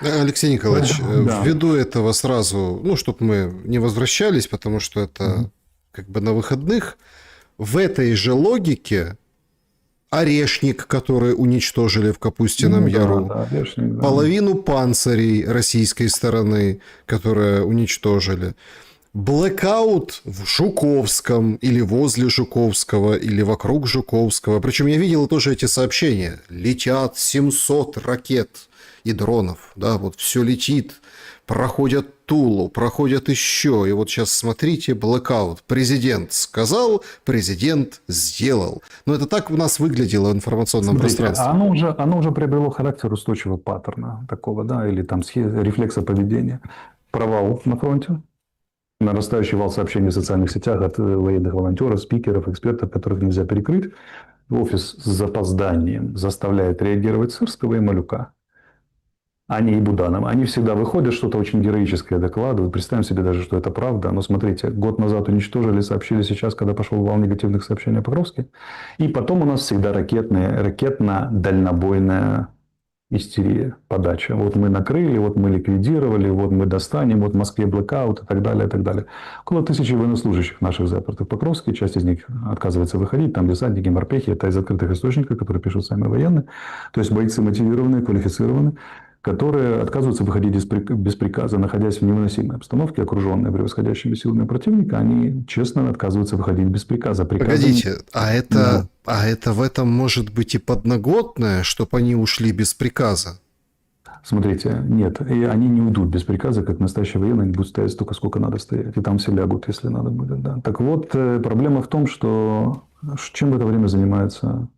Алексей Николаевич, Да. ввиду этого сразу, ну, чтобы мы не возвращались, потому что это Мгм. как бы на выходных, в этой же логике Орешник, который уничтожили в Капустином Ну да, Яру, да, Орешник, да. половину панцирей российской стороны, которые уничтожили, блэкаут в Жуковском или возле Жуковского или вокруг Жуковского. Причем я видел тоже эти сообщения. Летят 700 ракет и дронов. Да, вот все летит. Проходят Тулу, проходят еще. И вот сейчас смотрите, блэкаут. Президент сказал, президент сделал. Но это так у нас выглядело в информационном Смотрите, пространстве. оно уже приобрело характер устойчивого паттерна такого, да, или там рефлекса поведения. Провал на фронте, нарастающий вал сообщений в социальных сетях от военных волонтеров, спикеров, экспертов, которых нельзя перекрыть. Офис с запозданием заставляет реагировать Сырского и Малюка. Они и Буданова. Они всегда выходят, что-то очень героическое докладывают. Представим себе даже, что это правда. Но смотрите, год назад уничтожили, сообщили сейчас, когда пошел вал негативных сообщений о Покровске. И потом у нас всегда ракетно-дальнобойная истерия, подача. Вот мы накрыли, вот мы ликвидировали, вот мы достанем, вот в Москве блэкаут и так далее, и так далее. Около 1000 военнослужащих наших запертых в Покровске. Часть из них отказывается выходить. Там десантники, морпехи. Это из открытых источников, которые пишут сами военные. То есть бойцы мотивированные, квалифицированные, которые отказываются выходить без приказа, находясь в невыносимой обстановке, окруженные превосходящими силами противника, они честно отказываются выходить без приказа. Приказы... Погодите, Да. а это в этом может быть и подноготное, чтобы они ушли без приказа? Смотрите, нет, и они не уйдут без приказа, как настоящие военные, они будут стоять столько, сколько надо стоять, и там все лягут, если надо будет. Да. Так вот, проблема в том, что чем в это время занимается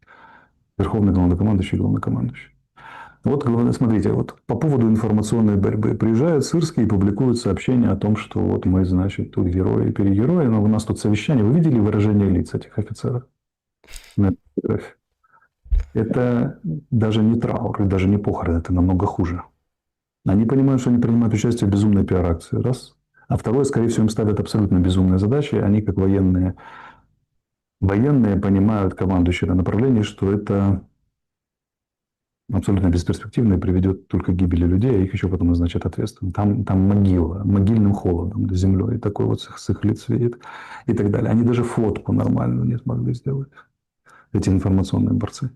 верховный главнокомандующий и главнокомандующий. Вот, смотрите, вот по поводу информационной борьбы. Приезжает Сырский и публикует сообщение о том, что вот мы, значит, тут герои, перегерои, но у нас тут совещание. Вы видели выражение лиц этих офицеров на фотографии? Это даже не траур, даже не похорон, это намного хуже. Они понимают, что они принимают участие в безумной пиар-акции, раз. А второе, скорее всего, им ставят абсолютно безумные задачи. Они, как военные понимают, командующие на направлении, что это абсолютно бесперспективно и приведет только к гибели людей, а их еще потом назначат ответственным. Там могила, могильным холодом, да, землей, и такой вот с их лиц видит, и так далее. Они даже фотку нормальную не смогли сделать, эти информационные борцы.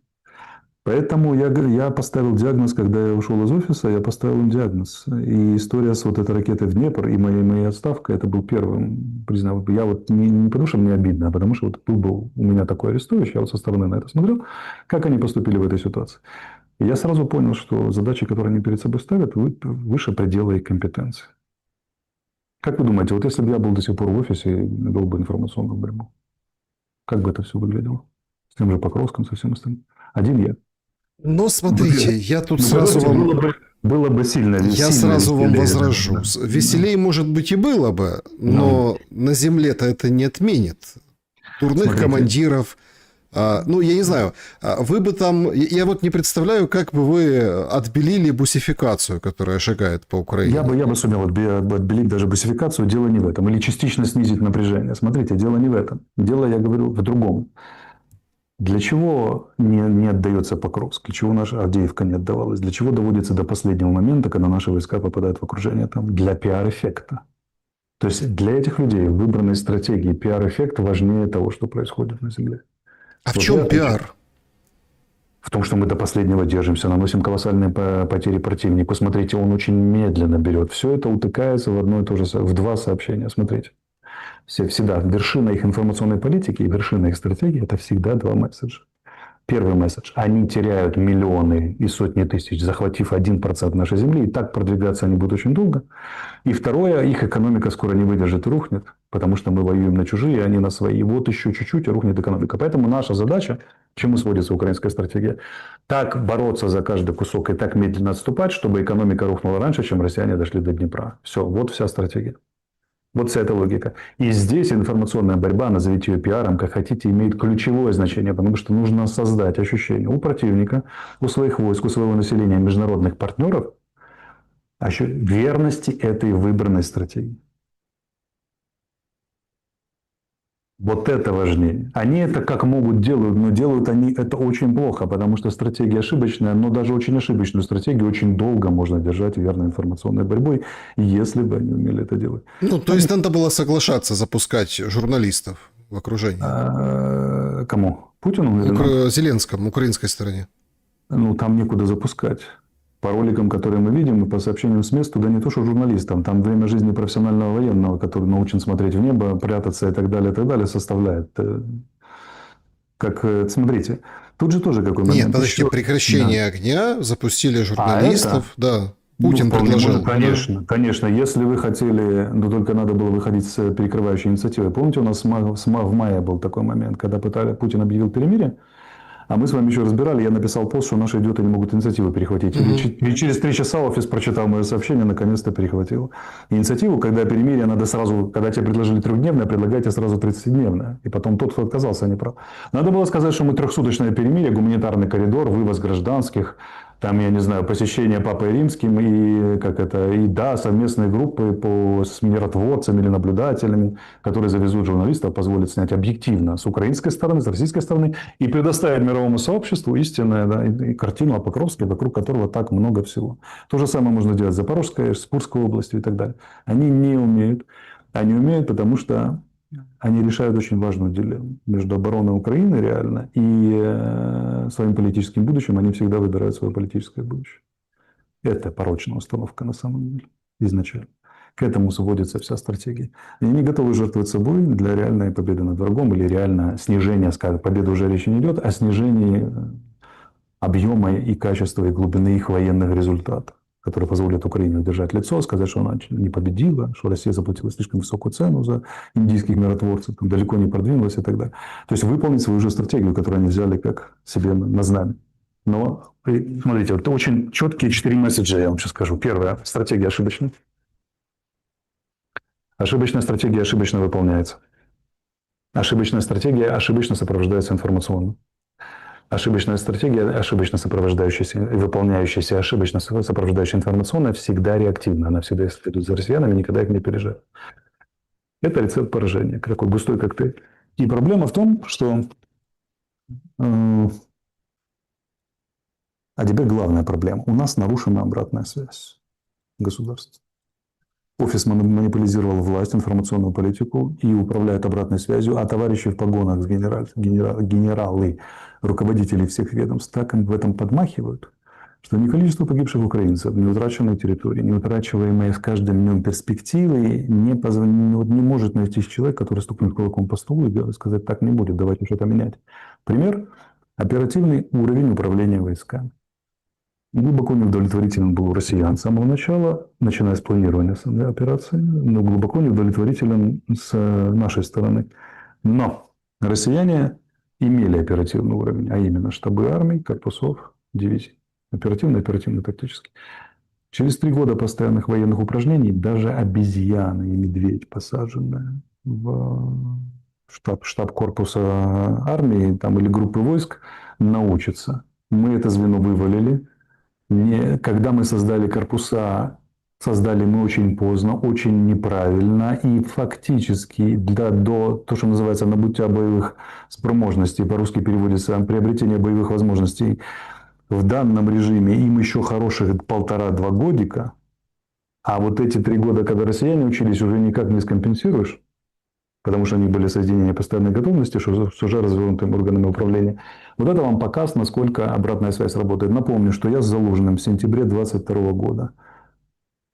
Поэтому я поставил диагноз, когда я ушел из офиса, я поставил им диагноз. И история с вот этой ракетой в Днепр и моя отставка, это был первым признак. Я вот не потому, что мне обидно, а потому что вот был у меня такой арестующий, я вот со стороны на это смотрел, как они поступили в этой ситуации. И я сразу понял, что задачи, которые они перед собой ставят, выше предела их компетенции. Как вы думаете, вот если бы я был до сих пор в офисе и вел бы информационную борьбу, как бы это все выглядело? С тем же Покровском, со всем остальным. Один я. Но смотрите, Ну, понимаете, было бы я сильно сразу вам веселее. возражу. Да, да. Веселей, может быть, и было бы, Ну, но на земле-то это не отменит. Дурных смотрите, командиров, ну, я не знаю, вы бы там... Я вот не представляю, как бы вы отбелили бусификацию, которая шагает по Украине. я бы сумел отбелить даже бусификацию. Дело не в этом. Или частично снизить напряжение. Смотрите, дело не в этом. Дело, я говорю, в другом. Для чего не отдается Покровск? Для чего наша Авдеевка не отдавалась? Для чего доводится до последнего момента, когда наши войска попадают в окружение там? Для пиар-эффекта. То есть для этих людей в выбранной стратегии пиар-эффект важнее того, что происходит на земле. А в Вот я чем отвечаю. пиар? В том, что мы до последнего держимся, наносим колоссальные потери противнику. Смотрите, он очень медленно берет. Все это утыкается в одно и то же, в два сообщения. Смотрите. Всегда вершина их информационной политики и вершина их стратегии – это всегда два месседжа. Первый месседж. Они теряют миллионы и сотни тысяч, захватив 1% нашей земли. И так продвигаться они будут очень долго. И второе. Их экономика скоро не выдержит и рухнет. Потому что мы воюем на чужие, они на свои. И вот еще чуть-чуть и рухнет экономика. Поэтому наша задача, к чему сводится украинская стратегия, так бороться за каждый кусок и так медленно отступать, чтобы экономика рухнула раньше, чем россияне дошли до Днепра. Все. Вот вся стратегия. Вот вся эта логика. И здесь информационная борьба, назовите ее пиаром, как хотите, имеет ключевое значение, потому что нужно создать ощущение у противника, у своих войск, у своего населения, международных партнеров верности этой выбранной стратегии. Вот это важнее. Они это как могут делают, но делают они это очень плохо, потому что стратегия ошибочная, но даже очень ошибочную стратегию очень долго можно держать верной информационной борьбой, если бы они умели это делать. Ну, то есть надо было соглашаться запускать журналистов в окружении. Кому? Путину или нам? Зеленскому, украинской стороне. Ну, там некуда запускать. По роликам, которые мы видим, и по сообщениям с мест, туда не то, что журналистам, там время жизни профессионального военного, который научен смотреть в небо, прятаться и так далее, составляет. Как, смотрите, тут же тоже какой Нет, момент. подождите, Еще, да. прекращение огня, запустили А это, журналистов, да, ну, Путин вполне может, предложил. конечно, конечно, если вы хотели, но только надо было выходить с перекрывающей инициативой. Помните, у нас в мае был такой момент, когда Путин объявил перемирие, а мы с вами еще разбирали, я написал пост, что наши идиоты не могут инициативу перехватить. И через 3 часа офис прочитал мое сообщение, наконец-то перехватил. Инициативу, когда перемирие, надо сразу, когда тебе предложили 3-дневное, предлагайте сразу 30-дневное. И потом тот, кто отказался, не прав. Надо было сказать, что мы 3-суточное перемирие, гуманитарный коридор, вывоз гражданских, там, я не знаю, посещение Папой Римским и, как это, и да, совместные группы с миротворцами или наблюдателями, которые завезут журналистов, позволят снять объективно с украинской стороны, с российской стороны и предоставить мировому сообществу истинную, да, и картину о Покровске, вокруг которого так много всего. То же самое можно делать в Запорожской, с Курской областью и так далее. Они не умеют. Они умеют, потому что они решают очень важную дилемму между обороной Украины реально и своим политическим будущим. Они всегда выбирают свое политическое будущее. Это порочная установка на самом деле изначально. К этому сводится вся стратегия. Они не готовы жертвовать собой для реальной победы над врагом или реально снижения, скажем, победы уже речи не идет, о снижении объема и качества и глубины их военных результатов, которые позволят Украине удержать лицо, сказать, что она не победила, что Россия заплатила слишком высокую цену за индийских миротворцев, там далеко не продвинулась и так далее. То есть выполнить свою же стратегию, которую они взяли как себе на знамя. Но, смотрите, вот очень четкие 4 месседжа, я вам сейчас скажу. Первое. Стратегия ошибочная. Ошибочная стратегия ошибочно выполняется. Ошибочная стратегия ошибочно сопровождается информационно. Ошибочная стратегия, ошибочно сопровождающаяся, выполняющаяся, ошибочно сопровождающая информационная, всегда реактивна. Она всегда следует за россиянами, никогда их не опережает. Это рецепт поражения, такой густой коктейль. И проблема в том, что... А теперь главная проблема. У нас нарушена обратная связь государства. Офис монополизировал власть, информационную политику и управляет обратной связью, а товарищи в погонах, генералы, руководители всех ведомств так им в этом подмахивают, что ни количество погибших украинцев, ни утраченной территории, ни утрачиваемые с каждым днем перспективы не может найтись человек, который стукнет кулаком по столу и сказать, так не будет, давайте что-то менять. Пример – оперативный уровень управления войсками. Глубоко неудовлетворителен был у россиян с самого начала, начиная с планирования операции, но глубоко неудовлетворителен с нашей стороны. Но россияне имели оперативный уровень, а именно штабы армий, корпусов, дивизий. Оперативно-тактический. Через 3 года постоянных военных упражнений даже обезьяна и медведь, посаженные в штаб корпуса армии там, или группы войск, научатся. Мы это звено вывалили. Когда мы создали корпуса, создали мы очень поздно, очень неправильно. И фактически до то, что называется набуття боевых спроможностей, по-русски переводится приобретение боевых возможностей, в данном режиме им еще хороших 1,5-2 годика. А вот эти 3 года, когда россияне учились, уже никак не скомпенсируешь. Потому что они были соединения постоянной готовности, что с уже развернутыми органами управления. Вот это вам показ, насколько обратная связь работает. Напомню, что я с Залужным в сентябре 2022 года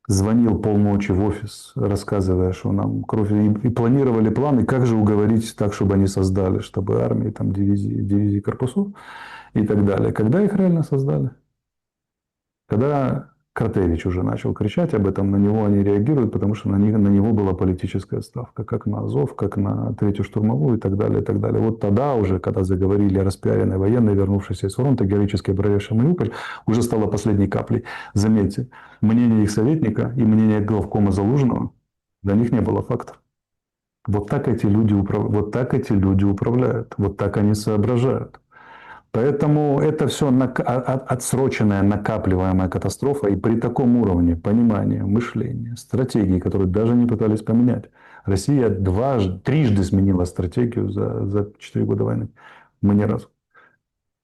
звонил полночи в офис, рассказывая, что нам кровь... И планировали планы, как же уговорить так, чтобы они создали штабы армии, там, дивизии корпусов и так далее. Когда их реально создали? Когда Кратевич уже начал кричать об этом, на него они реагируют, потому что на него была политическая ставка, как на Азов, как на 3-ю штурмовую и так далее, и так далее. Вот тогда уже, когда заговорили о распиаренной военной, вернувшейся из фронта, героически оборонявшей Мариуполь, уже стало последней каплей. Заметьте, мнение их советника и мнение главкома Залужного, для них не было фактов. Вот так эти люди управляют, вот так они соображают. Поэтому это все отсроченная, накапливаемая катастрофа. И при таком уровне понимания, мышления, стратегии, которые даже не пытались поменять. Россия трижды сменила стратегию за 4 года войны. Мы ни разу.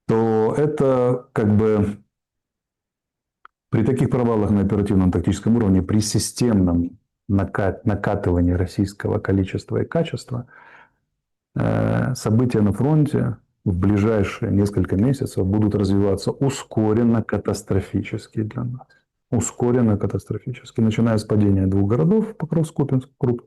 То это как бы при таких провалах на оперативном тактическом уровне, при системном накатывании российского количества и качества, события на фронте в ближайшие несколько месяцев будут развиваться ускоренно катастрофически для нас. Ускоренно катастрофически. Начиная с падения 2 городов, Покровск, Купинск, Крут,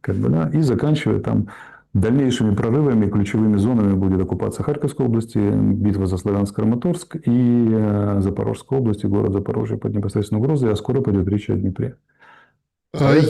как бы, да, и заканчивая там дальнейшими прорывами, ключевыми зонами будет оккупация Харьковской области, битва за Славянск-Краматорск и Запорожской области, город Запорожье под непосредственной угрозой, а скоро пойдет речь о Днепре. Ай,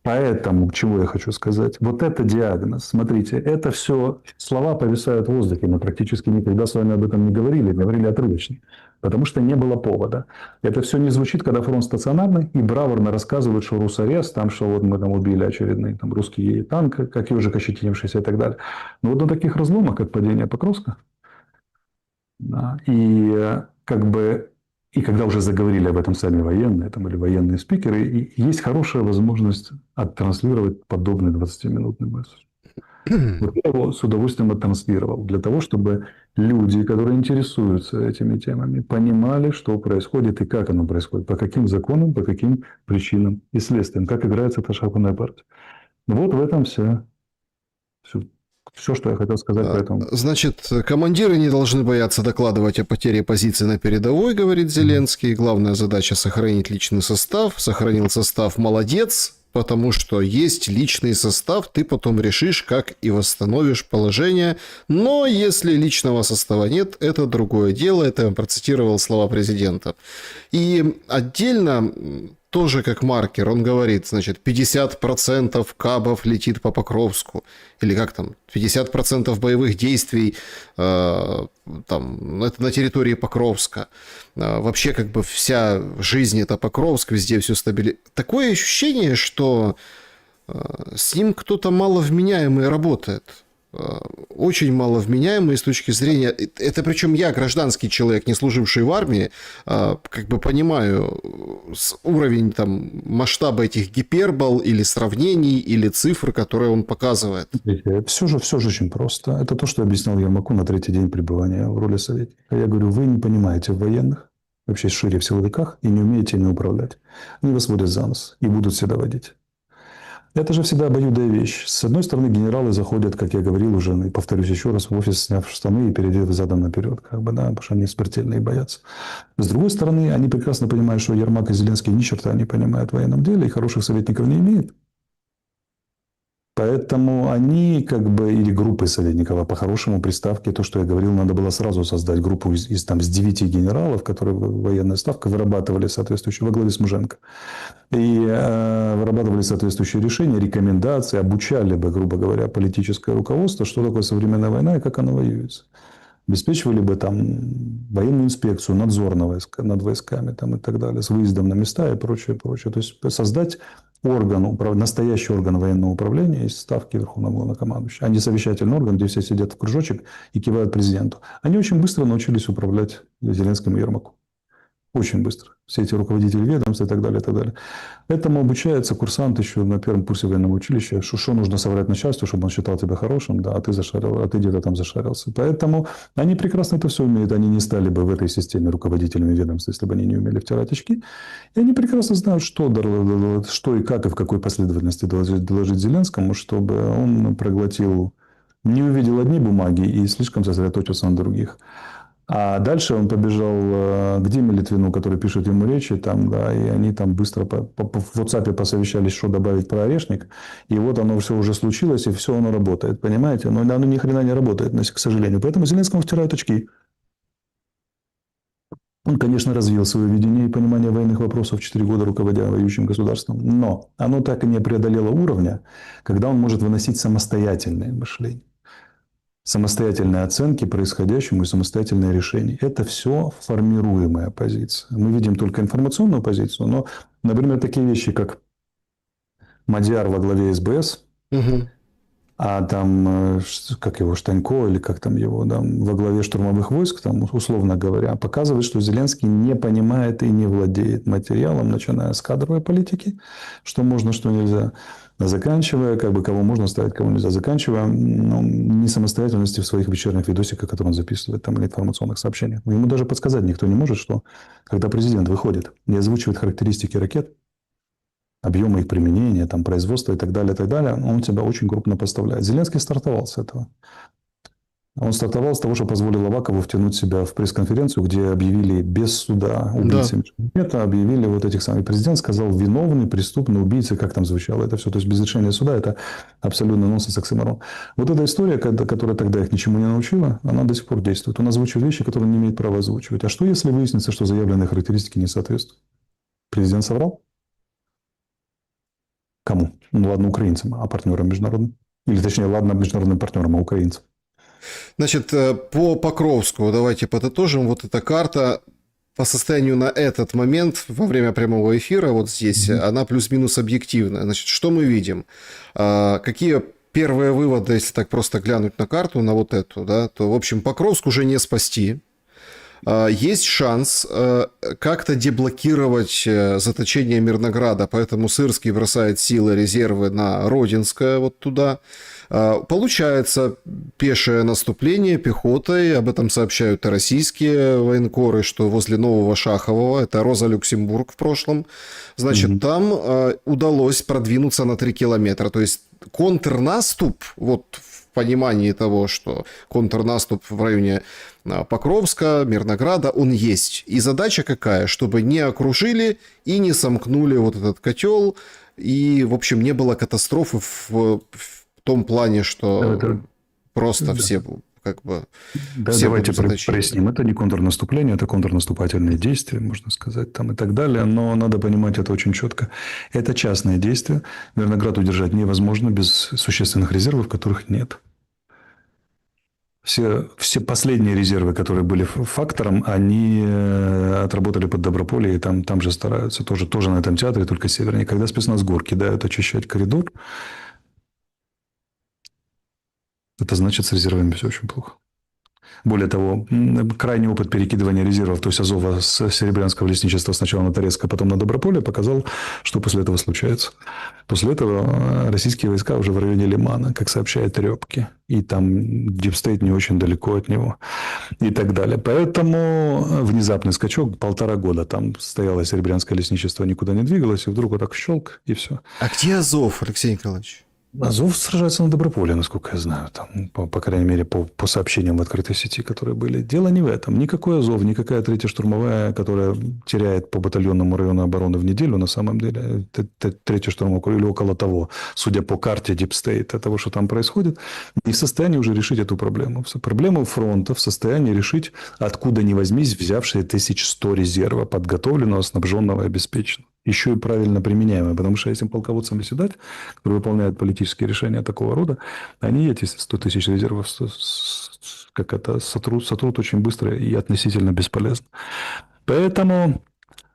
Поэтому, чего я хочу сказать, вот это диагноз, смотрите, это все слова повисают в воздухе, мы практически никогда с вами об этом не говорили, говорили отрывочно, потому что не было повода. Это все не звучит, когда фронт стационарный, и браворно рассказывают, что русарез, там, что вот мы там убили очередный там, русский танк, как ежик ощетинившийся и так далее. Но вот на таких разломах, как падение Покровска, да, и как бы и когда уже заговорили об этом сами военные там, или военные спикеры, и есть хорошая возможность оттранслировать подобный 20-минутный месседж. Вот я его с удовольствием оттранслировал для того, чтобы люди, которые интересуются этими темами, понимали, что происходит и как оно происходит, по каким законам, по каким причинам и следствиям, как играется эта шахматная партия. Вот в этом все, что я хотел сказать по этому. Значит, командиры не должны бояться докладывать о потере позиций на передовой, говорит Зеленский. Главная задача — сохранить личный состав. Сохранил состав — молодец, потому что есть личный состав, ты потом решишь, как и восстановишь положение. Но если личного состава нет, это другое дело. Это я процитировал слова президента. И отдельно тоже как маркер, он говорит, значит, 50% кабов летит по Покровску, или как там, 50% боевых действий там, это на территории Покровска. Вообще как бы вся жизнь это Покровск, везде все стабильно. Такое ощущение, что с ним кто-то маловменяемый работает. Очень маловменяемый с точки зрения... Это причем я, гражданский человек, не служивший в армии, как бы понимаю уровень там, масштаба этих гипербол или сравнений, или цифр, которые он показывает. Все же очень просто. Это то, что объяснял Ермаку на 3-й день пребывания в роли советника. Я говорю, вы не понимаете в военных, вообще шире в силовиках, и не умеете ими управлять. Они вас водят за нос и будут всегда водить. Это же всегда обоюдная вещь. С одной стороны, генералы заходят, как я говорил уже, и повторюсь еще раз, в офис, сняв штаны и переодев задом наперед, как бы, да, потому что они смертельные и боятся. С другой стороны, они прекрасно понимают, что Ермак и Зеленский ни черта не понимают в военном деле и хороших советников не имеют. Поэтому они, как бы, или группы советников, а по-хорошему при ставке, то, что я говорил, надо было сразу создать группу из 9 генералов, которые военная ставка вырабатывали соответствующие, во главе с Муженко. И вырабатывали соответствующие решения, рекомендации, обучали бы, грубо говоря, политическое руководство, что такое современная война и как она воюется. Обеспечивали бы там военную инспекцию, надзор над войсками там, и так далее, с выездом на места и прочее, прочее. То есть создать настоящий орган военного управления из ставки Верховного Главнокомандующего, а не совещательный орган, где все сидят в кружочек и кивают президенту. Они очень быстро научились управлять Зеленским и Ермаку. Очень быстро. Все эти руководители ведомств и так далее, и так далее. Этому обучается курсант еще на первом курсе военного училища, что нужно соврать начальству, чтобы он считал тебя хорошим, да, а ты где-то там зашарился. Поэтому они прекрасно это все умеют. Они не стали бы в этой системе руководителями ведомств, если бы они не умели втирать очки. И они прекрасно знают, что и как, и в какой последовательности доложить Зеленскому, чтобы он проглотил, не увидел одни бумаги и слишком сосредоточился на других. А дальше он побежал к Диме Литвину, который пишет ему речи, там, да, и они там быстро в WhatsApp посовещались, что добавить про Орешник. И вот оно все уже случилось, и все оно работает, понимаете? Но оно ни хрена не работает, к сожалению. Поэтому Зеленскому втирают очки. Он, конечно, развил свое видение и понимание военных вопросов 4 года, руководя воюющим государством. Но оно так и не преодолело уровня, когда он может выносить самостоятельное мышление. Самостоятельные оценки происходящему и самостоятельные решения. Это все формируемая позиция. Мы видим только информационную позицию, но, например, такие вещи, как Мадияр во главе СБС, Угу. А там, как его, Штанько, или как там его, да, во главе штурмовых войск, там, условно говоря, показывает, что Зеленский не понимает и не владеет материалом, начиная с кадровой политики, что можно, что нельзя, заканчивая, как бы, кого можно ставить, кого нельзя, заканчивая, ну, несамостоятельности в своих вечерних видосиках, которые он записывает, там, или информационных сообщениях. Ему даже подсказать никто не может, что когда президент выходит и озвучивает характеристики ракет, объемы их применения, там, производства и так далее, он тебя очень крупно поставляет. Зеленский стартовал с этого. Он стартовал с того, что позволил Авакову втянуть себя в пресс-конференцию, где объявили без суда Да. убийцами. Это объявили вот этих самых. Президент сказал, виновный, преступный, убийцы, как там звучало это все. То есть без решения суда это абсолютно нонсенс, оксиморон. Вот эта история, которая тогда их ничему не научила, она до сих пор действует. Он озвучивает вещи, которые не имеет права озвучивать. А что, если выяснится, что заявленные характеристики не соответствуют? Президент соврал? Кому? Ну, ладно, украинцам, а партнерам международным? Или, точнее, ладно, международным партнерам, а украинцам? Значит, по Покровску давайте подытожим. Вот эта карта по состоянию на этот момент во время прямого эфира вот здесь, она плюс-минус объективная. Значит, что мы видим? Какие первые выводы, если так просто глянуть на карту, на вот эту, да, то, в общем, Покровск уже не спасти. Есть шанс как-то деблокировать заточение Мирнограда, поэтому Сырский бросает силы, резервы на Родинское, вот туда. Получается пешее наступление пехотой, об этом сообщают и российские военкоры, что возле Нового Шахового, это Роза Люксембург в прошлом, значит, там удалось продвинуться на 3 километра, то есть контрнаступ, вот в понимании того, что контрнаступ в районе Покровска, Мирнограда, он есть. И задача какая? Чтобы не окружили и не сомкнули вот этот котел, и, в общем, не было катастрофы в том плане, что просто все как бы... Да, все давайте будут заточены. проясним. Это не контрнаступление, это контрнаступательные действия, можно сказать, там и так далее. Но надо понимать это очень четко. Это частные действия. Мирноград удержать невозможно без существенных резервов, которых нет. Все последние резервы, которые были фактором, они отработали под Доброполье, и там же стараются. Тоже на этом театре, только севернее. Когда спецназгор кидают очищать коридор, это значит, с резервами все очень плохо. Более того, крайний опыт перекидывания резервов, то есть Азова с Серебрянского лесничества сначала на Торецк, а потом на Доброполе, показал, что после этого случается. После этого российские войска уже в районе Лимана, как сообщает Рёбки, и там дипстейт не очень далеко от него, и так далее. Поэтому внезапный скачок, 1,5 года там стояло Серебрянское лесничество, никуда не двигалось, и вдруг вот так щелк, и все. А где Азов, Алексей Николаевич? Азов сражается на Доброполе, насколько я знаю, там, по крайней мере, по сообщениям в открытой сети, которые были. Дело не в этом. Никакой Азов, никакая 3-я штурмовая, которая теряет по батальонному району обороны в неделю, на самом деле, 3-я штурмовая или около того, судя по карте Дипстейта, того, что там происходит, не в состоянии уже решить эту проблему. Проблему фронта в состоянии решить, откуда ни возьмись, взявшие 1100 резерва, подготовленного, снабженного и обеспеченного. Еще и правильно применяемые, потому что этим полководцам заседать, которые выполняют политические решения такого рода, они эти 100 тысяч резервов как это, сотрут очень быстро и относительно бесполезно. Поэтому,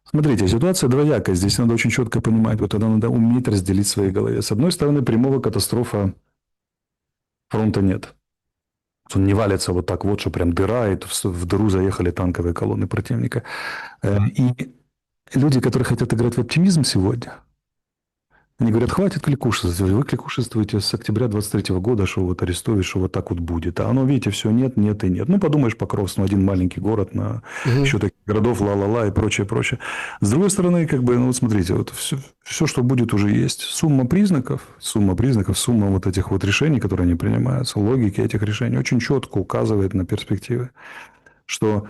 смотрите, ситуация двоякая. Здесь надо очень четко понимать, вот это надо уметь разделить в своей голове. С одной стороны, прямого катастрофа фронта нет. Он не валится вот так вот, что прям дыра, и в дыру заехали танковые колонны противника. И люди, которые хотят играть в оптимизм сегодня, они говорят, хватит кликушествовать. Вы кликушествуете с октября 23 года, что вот арестуешь, что вот так вот будет. А оно, видите, все нет, нет и нет. Ну, подумаешь, Покровск, один маленький город, на еще таких городов, ла-ла-ла и прочее, прочее. С другой стороны, как бы, ну, вот смотрите, вот все, что будет, уже есть. Сумма признаков, сумма вот этих вот решений, которые они принимаются, логики этих решений очень четко указывает на перспективы, что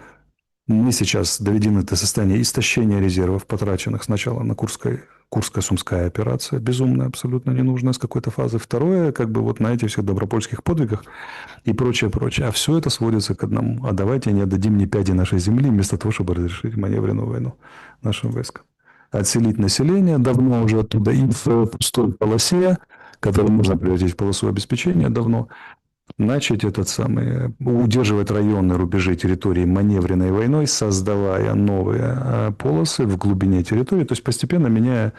мы сейчас доведены до состояния истощения резервов, потраченных сначала на Курская-Сумская операция, безумная, абсолютно ненужная с какой-то фазы. Второе, как бы вот на этих всех добропольских подвигах и прочее, прочее. А все это сводится к одному. А давайте не отдадим ни пяди нашей земли, вместо того, чтобы разрешить маневренную войну нашим войскам. Отселить население давно уже оттуда и в пустой полосе, которую можно превратить в полосу обеспечения давно, начать удерживать районные рубежи территории маневренной войной, создавая новые полосы в глубине территории, то есть постепенно меняя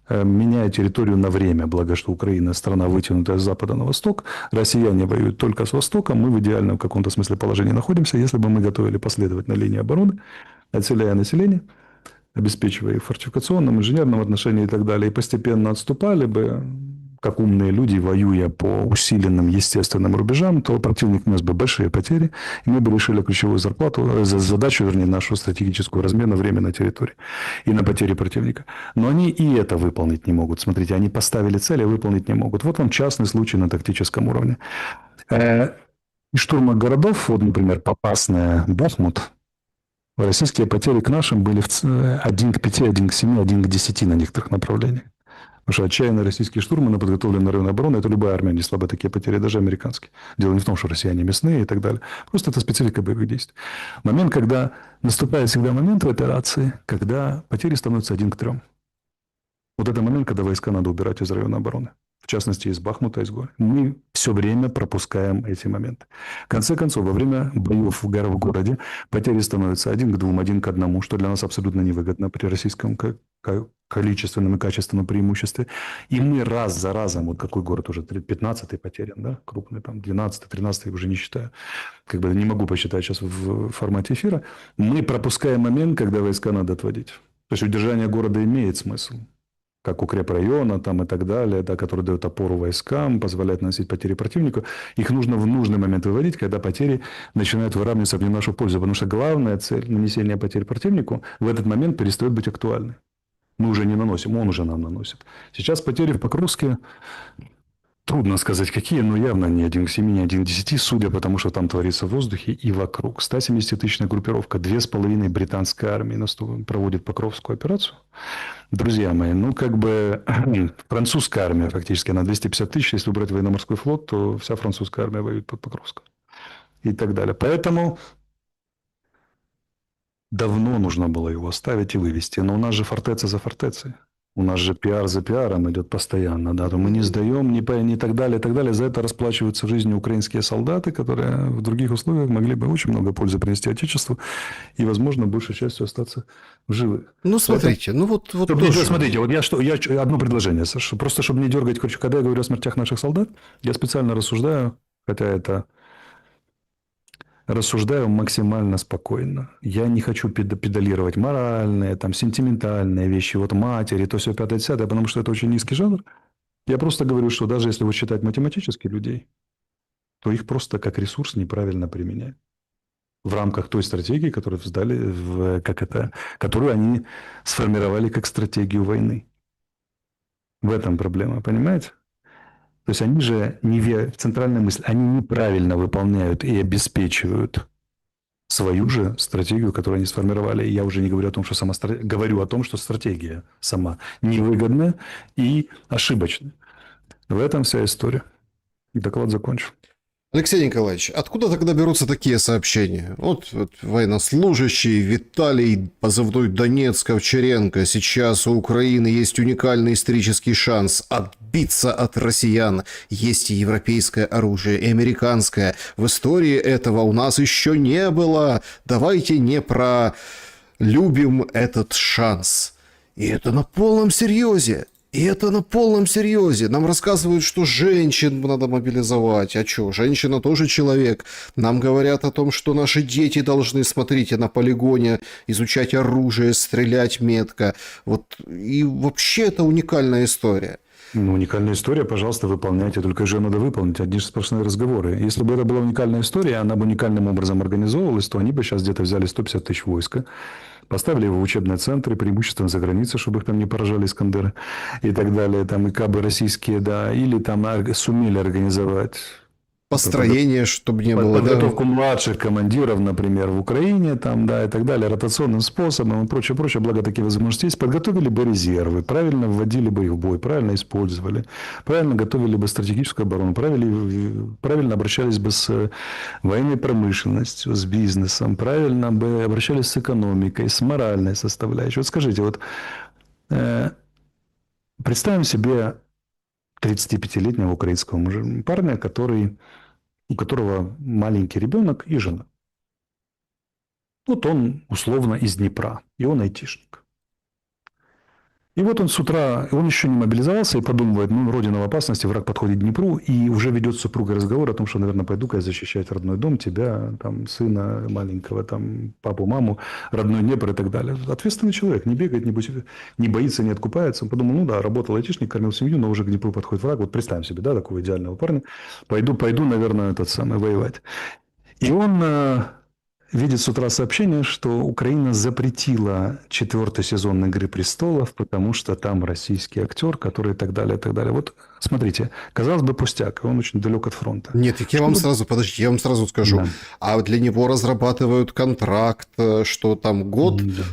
меняя территорию на время, благо что Украина страна, вытянутая с запада на восток, россияне воюют только с востока, мы в идеальном в каком-то смысле положении находимся, если бы мы готовили последовательно линии обороны, отселяя население, обеспечивая их в фортификационном, инженерном отношении и так далее, и постепенно отступали бы, как умные люди, воюя по усиленным естественным рубежам, то противник нес бы большие потери, и мы бы решили ключевую задачу, вернее, нашу стратегическую размена времени на территории и на потери противника. Но они и это выполнить не могут. Смотрите, они поставили цель, а выполнить не могут. Вот вам частный случай на тактическом уровне. И штурма городов, вот, например, Попасная, Бахмут, российские потери к нашим были 1 к 5, 1 к 7, 1 к 10 на некоторых направлениях. Потому что отчаянные российские штурманы, подготовленные районы обороны, это любая армия несла бы такие потери, даже американские. Дело не в том, что россияне мясные и так далее. Просто это специфика боевых действий. Момент, когда наступает всегда момент в операции, когда потери становятся 1 к 3. Вот это момент, когда войска надо убирать из района обороны. В частности, из Бахмута, из гор. Мы все время пропускаем эти моменты. В конце концов, во время боев в городе потери становятся 1 к 2, 1 к 1, что для нас абсолютно невыгодно при российском количественном и качественном преимуществе. И мы раз за разом, вот какой город уже, 15-й потерян, да, крупный, там, 12-й, 13-й, уже не считаю, как бы не могу посчитать сейчас в формате эфира, мы пропускаем момент, когда войска надо отводить. То есть удержание города имеет смысл, как укрепрайона там и так далее, да, который дает опору войскам, позволяет наносить потери противнику. Их нужно в нужный момент выводить, когда потери начинают выравниваться в не нашу пользу. Потому что главная цель нанесения потерь противнику в этот момент перестает быть актуальной. Мы уже не наносим, он уже нам наносит. Сейчас потери в Покровске, трудно сказать какие, но явно не 1 к 7, не 1 к 10, судя по тому, что там творится в воздухе и вокруг. 170-тысячная группировка, 2,5 британской армии проводит Покровскую операцию. Друзья мои, ну как бы французская армия фактически на 250 тысяч, если убрать военно-морской флот, то вся французская армия воюет под Покровском и так далее. Поэтому давно нужно было его оставить и вывести. Но у нас же фортеца за фортецей. У нас же пиар за пиаром идет постоянно. Да? То мы не сдаем, не так далее, и так далее. За это расплачиваются жизнью украинские солдаты, которые в других условиях могли бы очень много пользы принести Отечеству и, возможно, большей частью остаться в живых. Ну, смотрите, ну вот тоже... Смотрите, вот я одно предложение, Саша, просто чтобы не дергать, короче, когда я говорю о смертях наших солдат, я специально рассуждаю, хотя это... Рассуждаю максимально спокойно. Я не хочу педалировать моральные, там, сентиментальные вещи, вот матери, то все 5-10, потому что это очень низкий жанр. Я просто говорю, что даже если вот считать математически людей, то их просто как ресурс неправильно применяют. В рамках той стратегии, которую сдали, которую они сформировали как стратегию войны. В этом проблема, понимаете? То есть они же, центральная мысль, они неправильно выполняют и обеспечивают свою же стратегию, которую они сформировали. И я уже не говорю о том, что говорю о том, что стратегия сама невыгодная и ошибочная. В этом вся история. И доклад закончен. Алексей Николаевич, откуда тогда берутся такие сообщения? Вот военнослужащий Виталий, позывной Донецк, Овчаренко. Сейчас у Украины есть уникальный исторический шанс отбиться от россиян. Есть и европейское оружие, и американское. В истории этого у нас еще не было. Давайте не пролюбим этот шанс. И это на полном серьезе. И это на полном серьезе. Нам рассказывают, что женщин надо мобилизовать. А что, женщина тоже человек. Нам говорят о том, что наши дети должны, смотрите, на полигоне изучать оружие, стрелять метко. Вот. И вообще это уникальная история. Ну, уникальная история, пожалуйста, выполняйте. Только ее надо выполнить. Одни сплошные разговоры. Если бы это была уникальная история, она бы уникальным образом организовывалась, то они бы сейчас где-то взяли 150 тысяч войска, поставили его в учебные центры, преимущественно за границей, чтобы их там не поражали Искандеры и так далее, там и кабы российские, да, или там сумели организовать Построение, чтобы не было... Подготовку младших командиров, например, в Украине, там, да, и так далее, ротационным способом и прочее, прочее, благо такие возможности есть. Подготовили бы резервы, правильно вводили бы их в бой, правильно использовали, правильно готовили бы стратегическую оборону, правильно обращались бы с военной промышленностью, с бизнесом, правильно бы обращались с экономикой, с моральной составляющей. Вот скажите, вот представим себе 35-летнего украинского парня, у которого маленький ребенок и жена. Вот он условно из Днепра, и он айтишник. И вот он с утра, он еще не мобилизовался и подумывает, ну, родина в опасности, враг подходит к Днепру, и уже ведет с супругой разговор о том, что, наверное, пойду-ка я защищать родной дом, тебя, там, сына маленького, там, папу, маму, родной Днепр и так далее. Ответственный человек, не бегает, не боится, не откупается. Он подумал, ну да, работал айтишник, кормил семью, но уже к Днепру подходит враг. Вот представим себе, да, такого идеального парня. Пойду, наверное, воевать. И он видит с утра сообщение, что Украина запретила 4-й сезон «Игры престолов», потому что там российский актер, который и так далее, и так далее. Вот смотрите, казалось бы, пустяк, он очень далек от фронта. Нет, так подождите, я вам сразу скажу. Да. А для него разрабатывают контракт, что там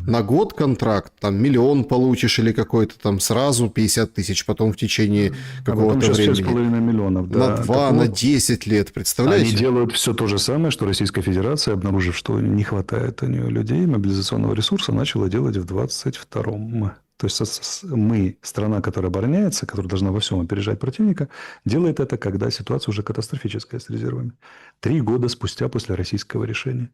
на год контракт, там 1 миллион получишь или какой-то там сразу 50 тысяч, потом в течение какого-то сейчас времени. 6,5 миллионов. Да. На 2, на 10 лет, представляете? Они делают все то же самое, что Российская Федерация, обнаружив, что не хватает у нее людей, мобилизационного ресурса, начала делать в 22-м. То есть мы, страна, которая обороняется, которая должна во всем опережать противника, делает это, когда ситуация уже катастрофическая с резервами. 3 года спустя после российского решения.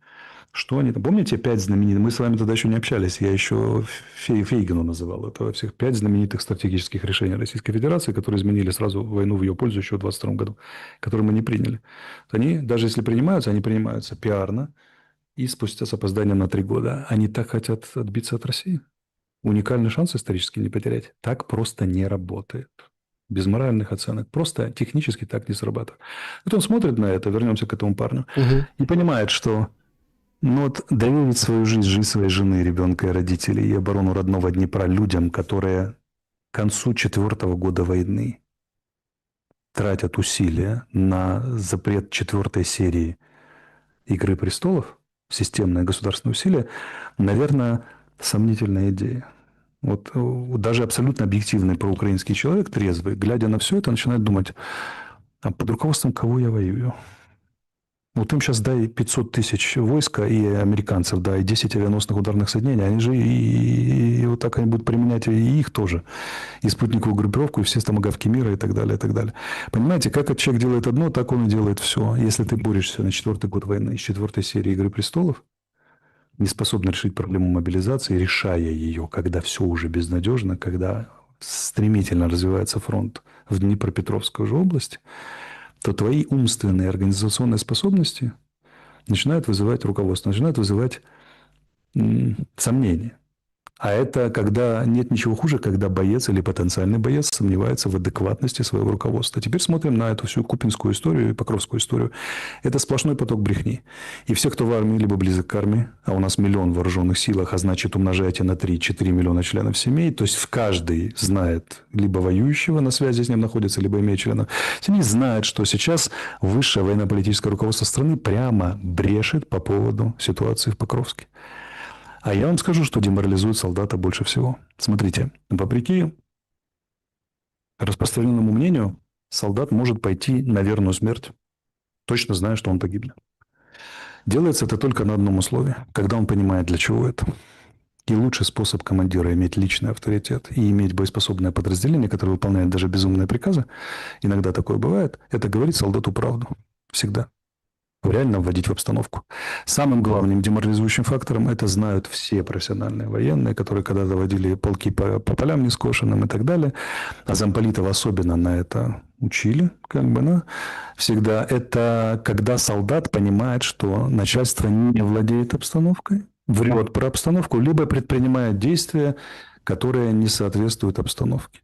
Что они там? Помните 5 знаменитых? Мы с вами тогда еще не общались. Я еще Фейгину называл. Это всех 5 знаменитых стратегических решений Российской Федерации, которые изменили сразу войну в ее пользу еще в 22 году, которые мы не приняли. Они, даже если принимаются, они принимаются пиарно и спустя с опозданием на 3 года. Они так хотят отбиться от России. Уникальный шанс исторически не потерять. Так просто не работает. Без моральных оценок. Просто технически так не срабатывает. Вот он смотрит на это, вернемся к этому парню, и понимает, что доверить свою жизнь своей жены, ребенка и родителей и оборону родного Днепра людям, которые к концу 4-го года войны тратят усилия на запрет 4-й серии «Игры престолов», системное государственное усилие, наверное, сомнительная идея. Вот даже абсолютно объективный проукраинский человек, трезвый, глядя на все это, начинает думать, а под руководством кого я воюю? Вот им сейчас дай 500 тысяч войска и американцев, да, и 10 авианосных ударных соединений, они же и вот так они будут применять и их тоже, и спутниковую группировку, и все томагавки мира и так далее, и так далее. Понимаете, как этот человек делает одно, так он и делает все. Если ты борешься на 4-й год войны с 4-й серии «Игры престолов», не способен решить проблему мобилизации, решая ее, когда все уже безнадежно, когда стремительно развивается фронт в Днепропетровской же области, то твои умственные и организационные способности начинают вызывать руководство, начинают вызывать сомнения. А это когда нет ничего хуже, когда боец или потенциальный боец сомневается в адекватности своего руководства. Теперь смотрим на эту всю купинскую историю и покровскую историю. Это сплошной поток брехни. И все, кто в армии, либо близок к армии, а у нас 1 миллион в вооруженных силах, а значит умножаете на 3-4 миллиона членов семей, то есть в каждый знает либо воюющего, на связи с ним находится, либо имеет членов семьи, знает, что сейчас высшее военно-политическое руководство страны прямо брешет по поводу ситуации в Покровске. А я вам скажу, что деморализует солдата больше всего. Смотрите, вопреки распространенному мнению, солдат может пойти на верную смерть, точно зная, что он погибнет. Делается это только на одном условии, когда он понимает, для чего это. И лучший способ командира иметь личный авторитет и иметь боеспособное подразделение, которое выполняет даже безумные приказы, иногда такое бывает, это говорить солдату правду. Всегда. Реально вводить в обстановку. Самым главным деморализующим фактором это знают все профессиональные военные, которые когда-то водили полки по полям нескошенным и так далее. А замполитов особенно на это учили, всегда. Это когда солдат понимает, что начальство не владеет обстановкой, врет про обстановку, либо предпринимает действия, которые не соответствуют обстановке.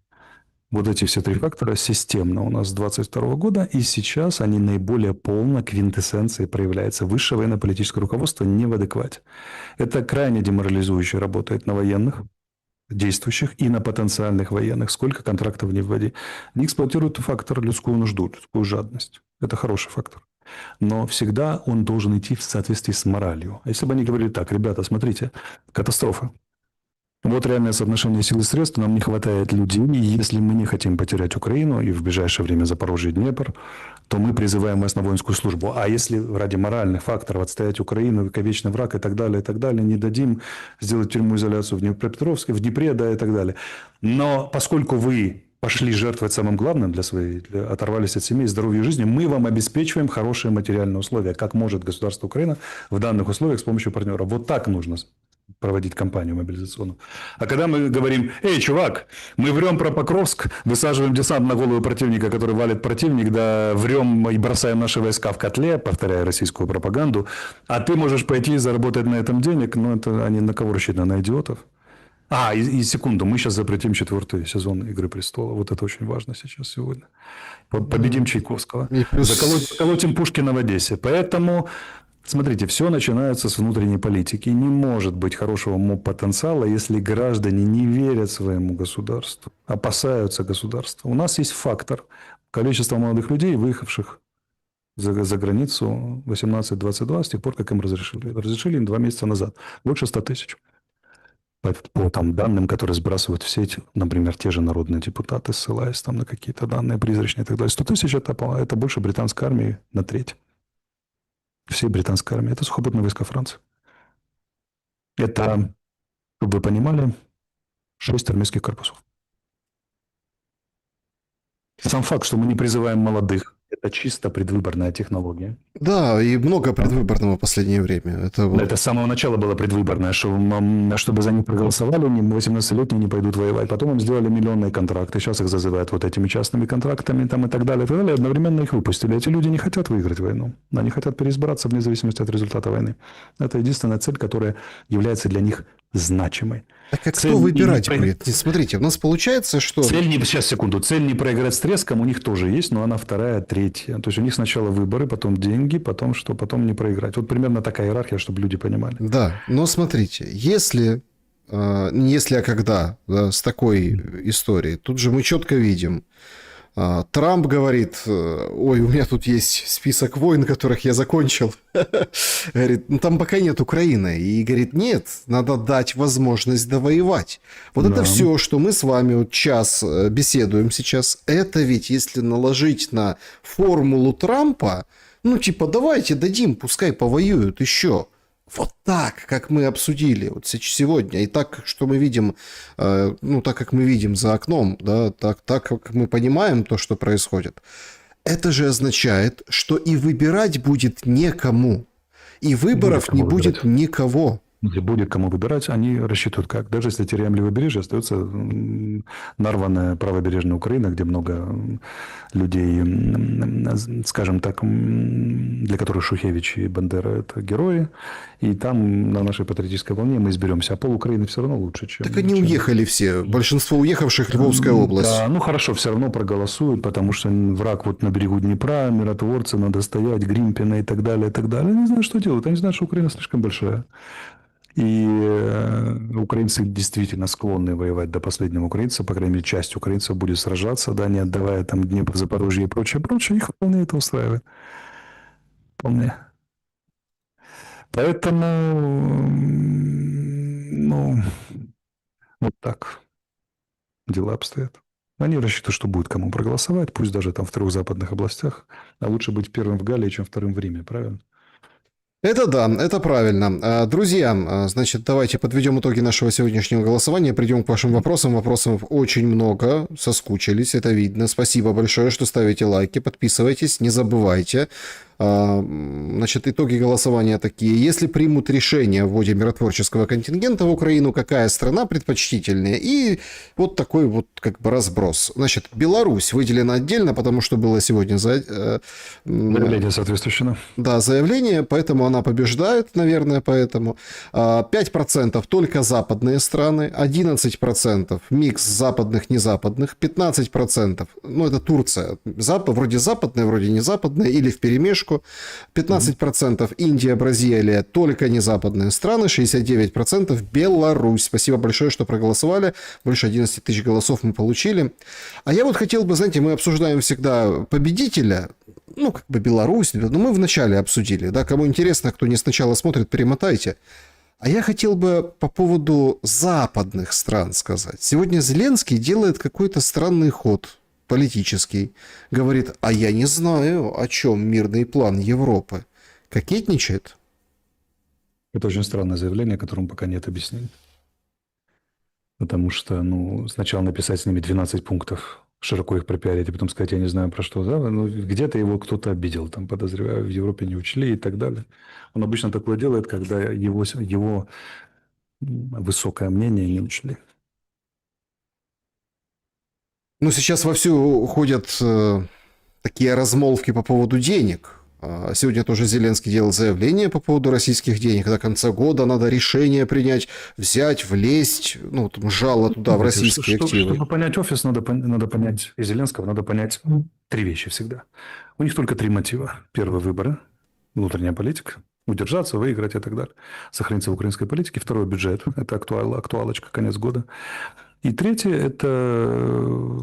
Вот эти все 3 фактора системно у нас с 22 года, и сейчас они наиболее полно квинтэссенцией проявляются. Высшее военно-политическое руководство не в адеквате. Это крайне деморализующе работает на военных, действующих, и на потенциальных военных. Сколько контрактов не вводи. Они эксплуатируют фактор людскую нужду, людскую жадность. Это хороший фактор. Но всегда он должен идти в соответствии с моралью. А если бы они говорили так, ребята, смотрите, катастрофа. Вот реальное соотношение сил и средств, нам не хватает людей, и если мы не хотим потерять Украину и в ближайшее время Запорожье и Днепр, то мы призываем вас на воинскую службу. А если ради моральных факторов отстоять Украину, вековечный враг и так далее, не дадим сделать тюрьму-изоляцию в Днепропетровске, в Днепре, да, и так далее. Но поскольку вы пошли жертвовать самым главным оторвались от семей, здоровья и жизни, мы вам обеспечиваем хорошие материальные условия, как может государство Украина в данных условиях с помощью партнера. Вот так нужно проводить кампанию мобилизационную. А когда мы говорим: эй, чувак, мы врем про Покровск, высаживаем десант на голову противника, который валит противник, да врем и бросаем наши войска в котле, повторяя российскую пропаганду, а ты можешь пойти и заработать на этом денег, ну, это они на кого рассчитаны? На идиотов? И секунду, мы сейчас запретим 4-й сезон «Игры престолов». Вот это очень важно сейчас, сегодня. Победим Чайковского. И плюс... Заколотим Пушкина в Одессе. Поэтому, смотрите, все начинается с внутренней политики. Не может быть хорошего потенциала, если граждане не верят своему государству, опасаются государства. У нас есть фактор. Количество молодых людей, выехавших за границу 18-22, с тех пор, как им разрешили. Разрешили им 2 месяца назад. Больше 100 тысяч. По там, данным, которые сбрасывают в сеть, например, те же народные депутаты, ссылаясь там на какие-то данные призрачные и так далее. 100 тысяч это больше британской армии на треть. Всей британской армии. Это сухопутные войска Франции. Это, чтобы вы понимали, 6 армейских корпусов. Сам факт, что мы не призываем молодых, это чисто предвыборная технология. Да, и много предвыборного в последнее время. Это с самого начала было предвыборное, чтобы за них проголосовали, 18-летние не пойдут воевать. Потом им сделали миллионные контракты, сейчас их зазывают вот этими частными контрактами там, и так далее, и так далее. Одновременно их выпустили. Эти люди не хотят выиграть войну. Они хотят переизбраться вне зависимости от результата войны. Это единственная цель, которая является для них значимой. Так а кто выбирать будет? Смотрите, у нас получается, что... Сейчас, секунду. Цель не проиграть с треском у них тоже есть, но она вторая, третья. То есть у них сначала выборы, потом деньги, потом что? Потом не проиграть. Вот примерно такая иерархия, чтобы люди понимали. Да, но смотрите, если, не если, а когда, да, с такой историей, тут же мы четко видим, Трамп говорит: ой, у меня тут есть список войн, которых я закончил. Говорит, ну там пока нет Украины. И говорит, нет, надо дать возможность довоевать. Вот это все, что мы с вами вот час беседуем сейчас, это ведь если наложить на формулу Трампа, ну типа давайте дадим, пускай повоюют еще. Вот так, как мы обсудили вот сегодня, и так, что мы видим, ну, так, как мы видим за окном, да, так, как мы понимаем то, что происходит, это же означает, что и выбирать будет некому, и выборов не будет никого. Не будет кому выбирать, они рассчитывают как. Даже если теряем левобережье, остается нарванная правобережная Украина, где много людей, скажем так, для которых Шухевич и Бандера – это герои. И там на нашей патриотической волне мы изберемся. А пол Украины все равно лучше, чем... Так они уехали все. Большинство уехавших – Львовская область. Да, ну хорошо, все равно проголосуют, потому что враг вот на берегу Днепра, миротворцы, надо стоять, Гримпина и так далее, и так далее. Они не знают, что делать. Они знают, что Украина слишком большая. И украинцы действительно склонны воевать до последнего украинца, по крайней мере, часть украинцев будет сражаться, да, не отдавая там Днепр, Запорожье и прочее, прочее, их вполне это устраивает. Вполне. Поэтому, ну, вот так дела обстоят. Они рассчитывают, что будет кому проголосовать, пусть даже там в 3 западных областях, а лучше быть первым в Галлии, чем вторым в Риме, правильно? Это да, это правильно. Друзья, значит, давайте подведем итоги нашего сегодняшнего голосования, придем к вашим вопросам. Вопросов очень много, соскучились, это видно. Спасибо большое, что ставите лайки, подписывайтесь, не забывайте. Значит, итоги голосования такие. Если примут решение о вводе миротворческого контингента в Украину, какая страна предпочтительнее? И вот такой вот как бы разброс. Значит, Беларусь выделена отдельно, потому что было сегодня заявление соответствующее. Да, заявление, поэтому она побеждает, наверное, поэтому. 5% только западные страны, 11% микс западных, незападных, 15%, ну это Турция, вроде западная, вроде не западная, или вперемешку. 15% Индия, Бразилия, только не западные страны, 69% Беларусь. Спасибо большое, что проголосовали. Больше 11 тысяч голосов мы получили. А я вот хотел бы, знаете, мы обсуждаем всегда победителя, ну, как бы Беларусь, но мы вначале обсудили, да, кому интересно, кто не сначала смотрит, перемотайте. А я хотел бы по поводу западных стран сказать. Сегодня Зеленский делает какой-то странный ход политический. Говорит, а я не знаю, о чем мирный план Европы. Кокетничает? Это очень странное заявление, которому пока нет объяснений. Потому что, ну, сначала написать с ними 12 пунктов, широко их пропиарить, а потом сказать, я не знаю про что, да, ну, где-то его кто-то обидел, там, подозреваю, в Европе не учли и так далее. Он обычно такое делает, когда его высокое мнение не учли. Ну, сейчас вовсю ходят такие размолвки по поводу денег. Сегодня тоже Зеленский делал заявление по поводу российских денег. До конца года надо решение принять, взять, влезть, ну, там, жало туда, в российские активы. Чтобы понять офис, надо понять, и Зеленского надо понять три вещи всегда. У них только три мотива. Первый – выборы, внутренняя политика, удержаться, выиграть и так далее. Сохраниться в украинской политике. Второй – бюджет. Это актуалочка, конец года. И третье – это,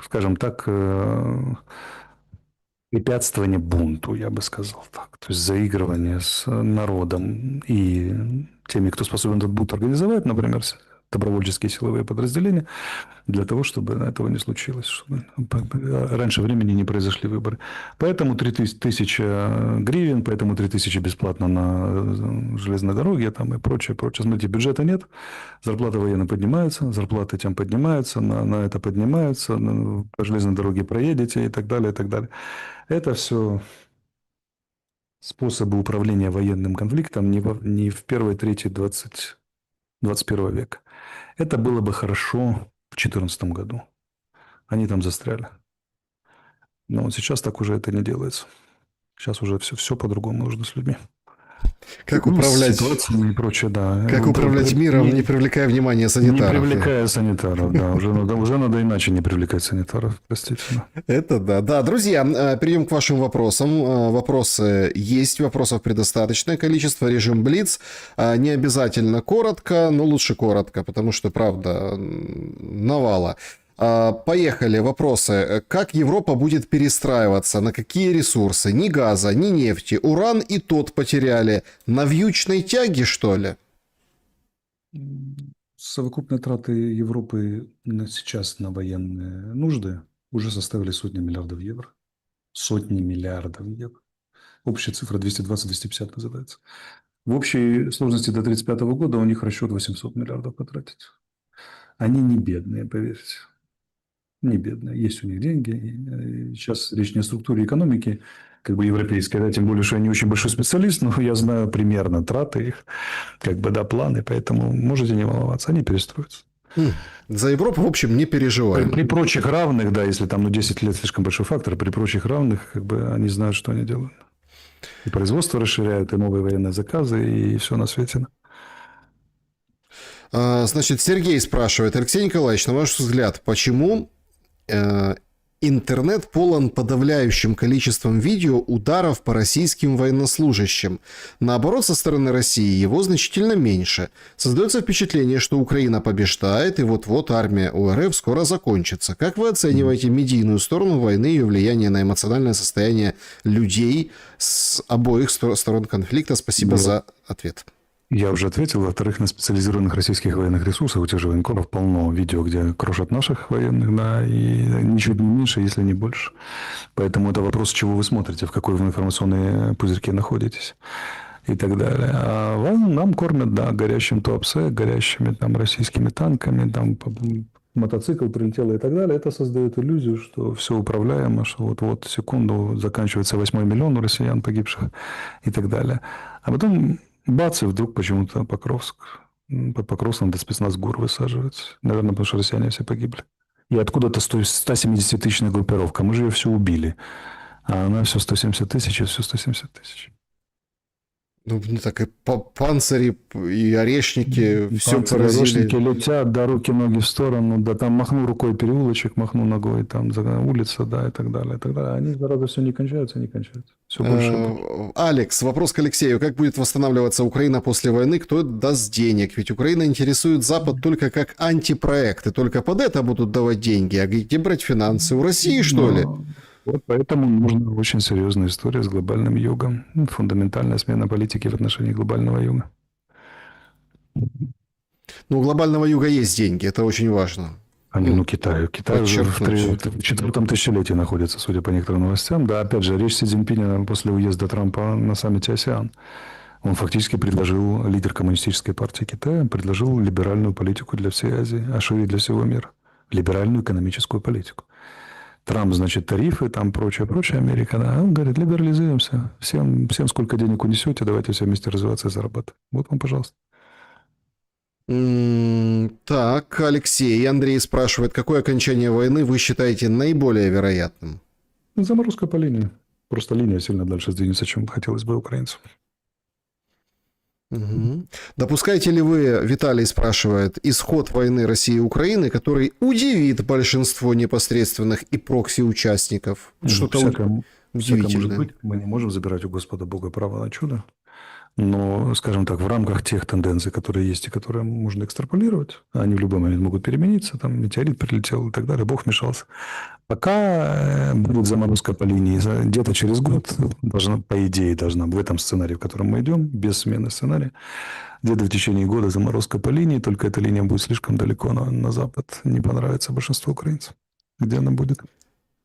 скажем так, препятствование бунту, я бы сказал так. То есть заигрывание с народом и теми, кто способен этот бунт организовать, например, добровольческие силовые подразделения, для того, чтобы этого не случилось, чтобы раньше времени не произошли выборы. Поэтому 3000 гривен, поэтому 3000 бесплатно на железной дороге там, и прочее, прочее. Смотрите, бюджета нет, зарплаты военные поднимаются, зарплаты тем поднимаются, на это поднимаются, по железной дороге проедете и так далее, и так далее. Это все способы управления военным конфликтом не в первой трети 21 века. Это было бы хорошо в 2014 году. Они там застряли. Но вот сейчас так уже это не делается. Сейчас уже все по-другому нужно с людьми. Как управлять ситуациями и прочее, да. Как управлять миром, не привлекая внимания санитаров. Не привлекая санитаров, да. Уже надо иначе не привлекать санитаров, простите. Это да. Да, друзья, перейдем к вашим вопросам. Вопросы есть, вопросов предостаточное количество. Режим Блиц. Не обязательно коротко, но лучше коротко, потому что, правда, навала. Поехали, вопросы. Как Европа будет перестраиваться? На какие ресурсы? Ни газа, ни нефти. Уран и тот потеряли. На вьючной тяге, что ли? Совокупные траты Европы сейчас на военные нужды уже составили сотни миллиардов евро. Сотни миллиардов евро. Общая цифра 220-250 называется. В общей сложности до 1935 года у них расчет 800 миллиардов потратить. Они не бедные, поверьте. Не бедные. Есть у них деньги. И сейчас речь не о структуре экономики, как бы европейской, да, тем более, что я не очень большой специалист, но я знаю примерно траты их, как бы, да, планы, поэтому можете не волноваться, они перестроятся. За Европу, в общем, не переживаем. При прочих равных, да, если там 10 лет слишком большой фактор, при прочих равных, как бы, они знают, что они делают. И производство расширяют, и новые военные заказы, и все на свете. Значит, Сергей спрашивает: Алексей Николаевич, на ваш взгляд, почему интернет полон подавляющим количеством видео ударов по российским военнослужащим? Наоборот, со стороны России его значительно меньше. Создается впечатление, что Украина побеждает, и вот-вот армия УРФ скоро закончится. Как вы оцениваете медийную сторону войны и ее влияние на эмоциональное состояние людей с обоих сторон конфликта? Спасибо за ответ. Я уже ответил. Во-вторых, на специализированных российских военных ресурсах у тех же военкоров полно видео, где крошат наших военных, да, и ничуть не меньше, если не больше. Поэтому это вопрос, чего вы смотрите, в какой вы информационной пузырьке находитесь и так далее. А нам кормят, да, горящим Туапсе, горящими там российскими танками, там мотоцикл прилетел и так далее. Это создает иллюзию, что все управляемо, что вот секунду заканчивается 8 миллион у россиян погибших и так далее. А потом бац, и вдруг почему-то Покровск. Под Покровском до спецназ ГУР высаживается. Наверное, потому что россияне все погибли. И откуда-то 170-тысячная группировка. Мы же ее все убили. А она все 170 тысяч, и все 170 тысяч. Ну, так и панцири, и орешники, все поразили. Орешники летят, да, руки, ноги в сторону, да, там махну рукой переулочек, махну ногой, там улица, да, и так далее, и так далее. Они, зараза, все не кончаются, не кончаются. Все больше и больше. Алекс, вопрос к Алексею. Как будет восстанавливаться Украина после войны? Кто даст денег? Ведь Украина интересует Запад только как антипроект, и только под это будут давать деньги. А где брать финансы? У России, что ли? Вот поэтому нужна очень серьезная история с глобальным югом. Фундаментальная смена политики в отношении глобального юга. Ну, у глобального юга есть деньги, это очень важно. Китай. Китай уже в четвертом тысячелетии находится, судя по некоторым новостям. Да, опять же, речь Си Цзиньпиня после уезда Трампа на саммите АСЕАН. Он фактически предложил, лидер коммунистической партии Китая, предложил либеральную политику для всей Азии, а шире для всего мира. Либеральную экономическую политику. Трамп, значит, тарифы, там прочее, Америка, да. Он говорит, либерализуемся. Всем сколько денег унесете, давайте все вместе развиваться и зарабатывать. Вот вам, пожалуйста. Так, Алексей. Андрей спрашивает, какое окончание войны вы считаете наиболее вероятным? Заморозка по линии. Просто линия сильно дальше сдвинется, чем хотелось бы украинцам. Мгм. Допускаете ли вы, Виталий спрашивает, исход войны России и Украины, который удивит большинство непосредственных и прокси-участников? Что-то Всякое может удивительное. быть. Мы не можем забирать у Господа Бога право на чудо. Но, скажем так, в рамках тех тенденций, которые есть и которые можно экстраполировать, они в любой момент могут перемениться, там метеорит прилетел и так далее, Бог вмешался. Пока будет заморозка по линии, где-то через год, по идее, должна в этом сценарии, в котором мы идем, без смены сценария, где-то в течение года заморозка по линии, только эта линия будет слишком далеко на запад, не понравится большинству украинцев. Где она будет?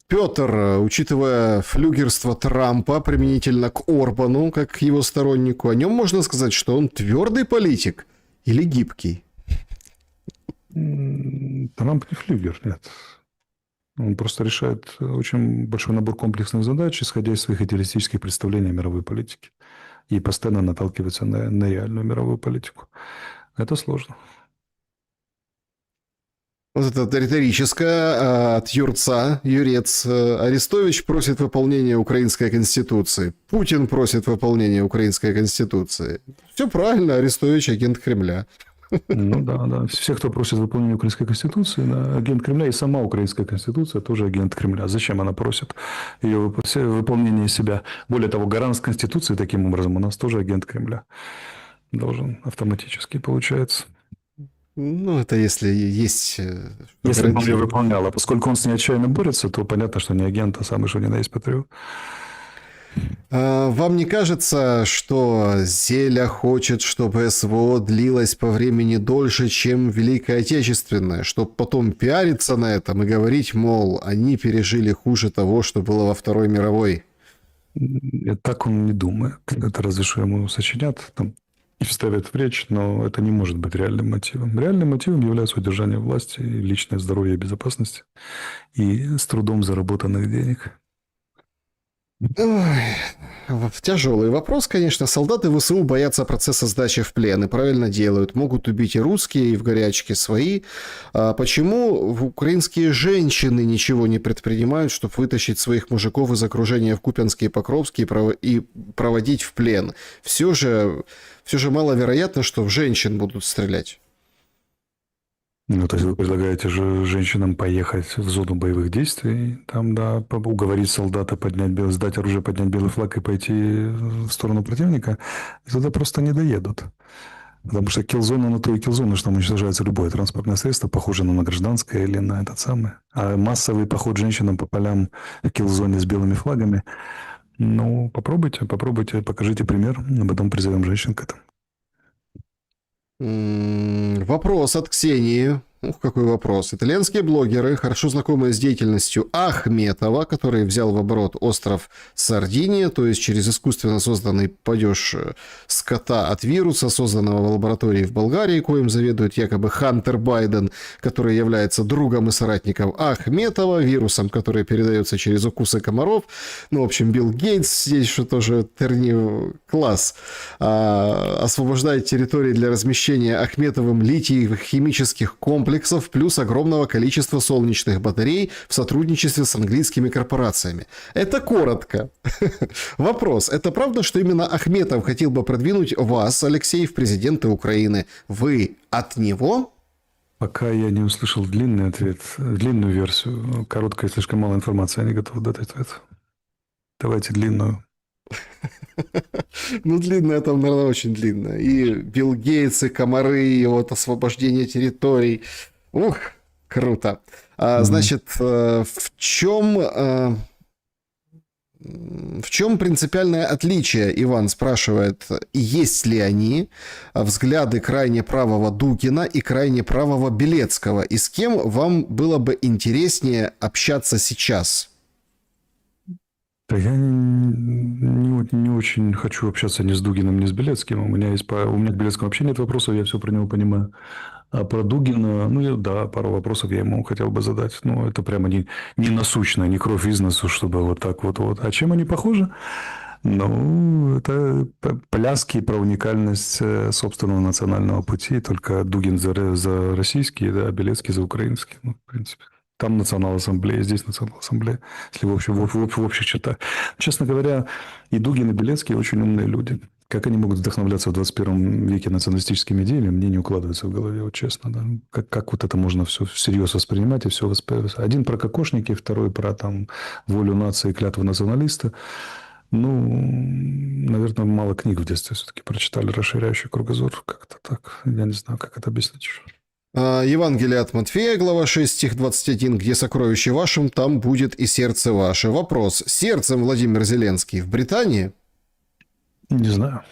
Петр, учитывая флюгерство Трампа применительно к Орбану, как к его стороннику, о нем можно сказать, что он твердый политик или гибкий? Трамп не флюгер, нет. Он просто решает очень большой набор комплексных задач, исходя из своих идеалистических представлений о мировой политике. И постоянно наталкивается на реальную мировую политику. Это сложно. Вот это риторическое от юрца, юрец. Арестович просит выполнения украинской конституции. Путин просит выполнения украинской конституции. Все правильно, Арестович агент Кремля. Ну да. Все, кто просит выполнения украинской конституции, да, агент Кремля, и сама украинская конституция тоже агент Кремля. Зачем она просит ее выполнение себя? Более того, гарант конституции таким образом у нас тоже агент Кремля. Должен автоматически, получается. Ну, это если есть... Если бы он ее выполнял. А поскольку он с ней отчаянно борется, то понятно, что не агент, а самый что ни на есть патриот. Вам не кажется, что Зеля хочет, чтобы СВО длилось по времени дольше, чем Великая Отечественная, чтобы потом пиариться на этом и говорить, мол, они пережили хуже того, что было во Второй мировой? И так он не думает. Это разве что ему сочинят там, и вставят в речь, но это не может быть реальным мотивом. Реальным мотивом является удержание власти, личное здоровье и безопасность и с трудом заработанных денег. Ой, тяжелый вопрос, конечно. Солдаты ВСУ боятся процесса сдачи в плен и правильно делают. Могут убить и русские, и в горячке свои. А почему украинские женщины ничего не предпринимают, чтобы вытащить своих мужиков из окружения в Купянске и Покровске и проводить в плен? Все же маловероятно, что в женщин будут стрелять. Ну, то есть вы предлагаете же женщинам поехать в зону боевых действий, там, да, уговорить солдата сдать оружие, поднять белый флаг и пойти в сторону противника, и туда просто не доедут. Потому что киллзона на то и киллзона, что там уничтожается любое транспортное средство, похожее на гражданское или на этот самый. А массовый поход женщинам по полям в киллзоне с белыми флагами, ну, попробуйте, покажите пример, а потом призовем женщин к этому. Вопрос от Ксении. Ух, какой вопрос. Итальянские блогеры, хорошо знакомые с деятельностью Ахметова, который взял в оборот остров Сардиния, то есть через искусственно созданный падеж скота от вируса, созданного в лаборатории в Болгарии, коим заведует якобы Хантер Байден, который является другом и соратником Ахметова, вирусом, который передается через укусы комаров. Ну, в общем, Билл Гейтс здесь что тоже класс. Освобождает территории для размещения Ахметовым литиевых химических комплексов плюс огромного количества солнечных батарей в сотрудничестве с английскими корпорациями. Это коротко. Вопрос. Это правда, что именно Ахметов хотел бы продвинуть вас, Алексей, в президенты Украины? Вы от него? Пока я не услышал длинный ответ, длинную версию. Короткая, слишком мало информации, я не готов дать ответ. Давайте длинную. Ну, длинная там, наверное, очень длинная. И Билл Гейтс, и комары, и вот освобождение территорий. Ух, круто. Значит, в чем принципиальное отличие, Иван спрашивает, есть ли они взгляды крайне правого Дугина и крайне правого Белецкого? И с кем вам было бы интереснее общаться сейчас? Да я не очень хочу общаться ни с Дугиным, ни с Белецким. У меня к Белецкому вообще нет вопросов, я все про него понимаю. А про Дугина, пару вопросов я ему хотел бы задать. Но это прямо не насущно, не кровь из носу, чтобы вот так вот. А чем они похожи? Ну, это пляски про уникальность собственного национального пути. Только Дугин за российский, да, а Белецкий за украинский. Ну, в принципе. Там национал-ассамблея, здесь национал-ассамблея. Если в общих чертах. Честно говоря, и Дугин, и Белецкий очень умные люди. Как они могут вдохновляться в 21 веке националистическими идеями, мне не укладывается в голове, вот честно. Да? Как вот это можно все всерьез воспринимать и все воспринимать? Один про кокошники, второй про там, волю нации, клятву националиста. Ну, наверное, мало книг в детстве все-таки прочитали, расширяющий кругозор. Как-то так. Я не знаю, как это объяснить. Евангелие от Матфея, глава 6, стих 21, «Где сокровище вашим, там будет и сердце ваше». Вопрос. Сердцем Владимир Зеленский в Британии? Не знаю.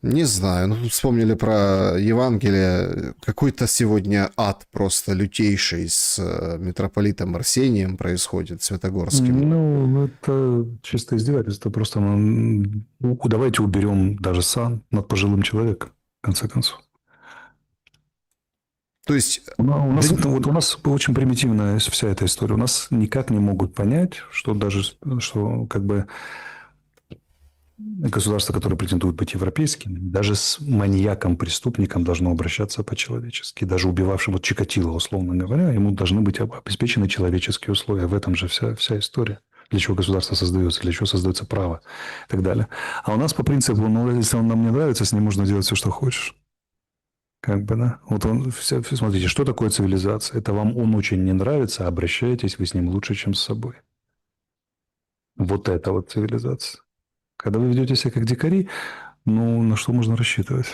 Не знаю. Ну, тут вспомнили про Евангелие. Какой-то сегодня ад просто лютейший с митрополитом Арсением происходит, Святогорским. Ну, это чисто издевательство. Просто давайте уберем даже сан над пожилым человеком, в конце концов. То есть... У нас очень примитивная вся эта история. У нас никак не могут понять, что даже, что как бы государство, которое претендует быть европейским, даже с маньяком-преступником должно обращаться по-человечески. Даже убивавшим вот Чикатило, условно говоря, ему должны быть обеспечены человеческие условия. В этом же вся история. Для чего государство создается, для чего создается право и так далее. А у нас по принципу, ну, если он нам не нравится, с ним можно делать все, что хочешь. Как бы, да. Вот смотрите, что такое цивилизация? Это вам он очень не нравится, обращаетесь вы с ним лучше, чем с собой. Вот это вот цивилизация. Когда вы ведете себя как дикари, ну, на что можно рассчитывать?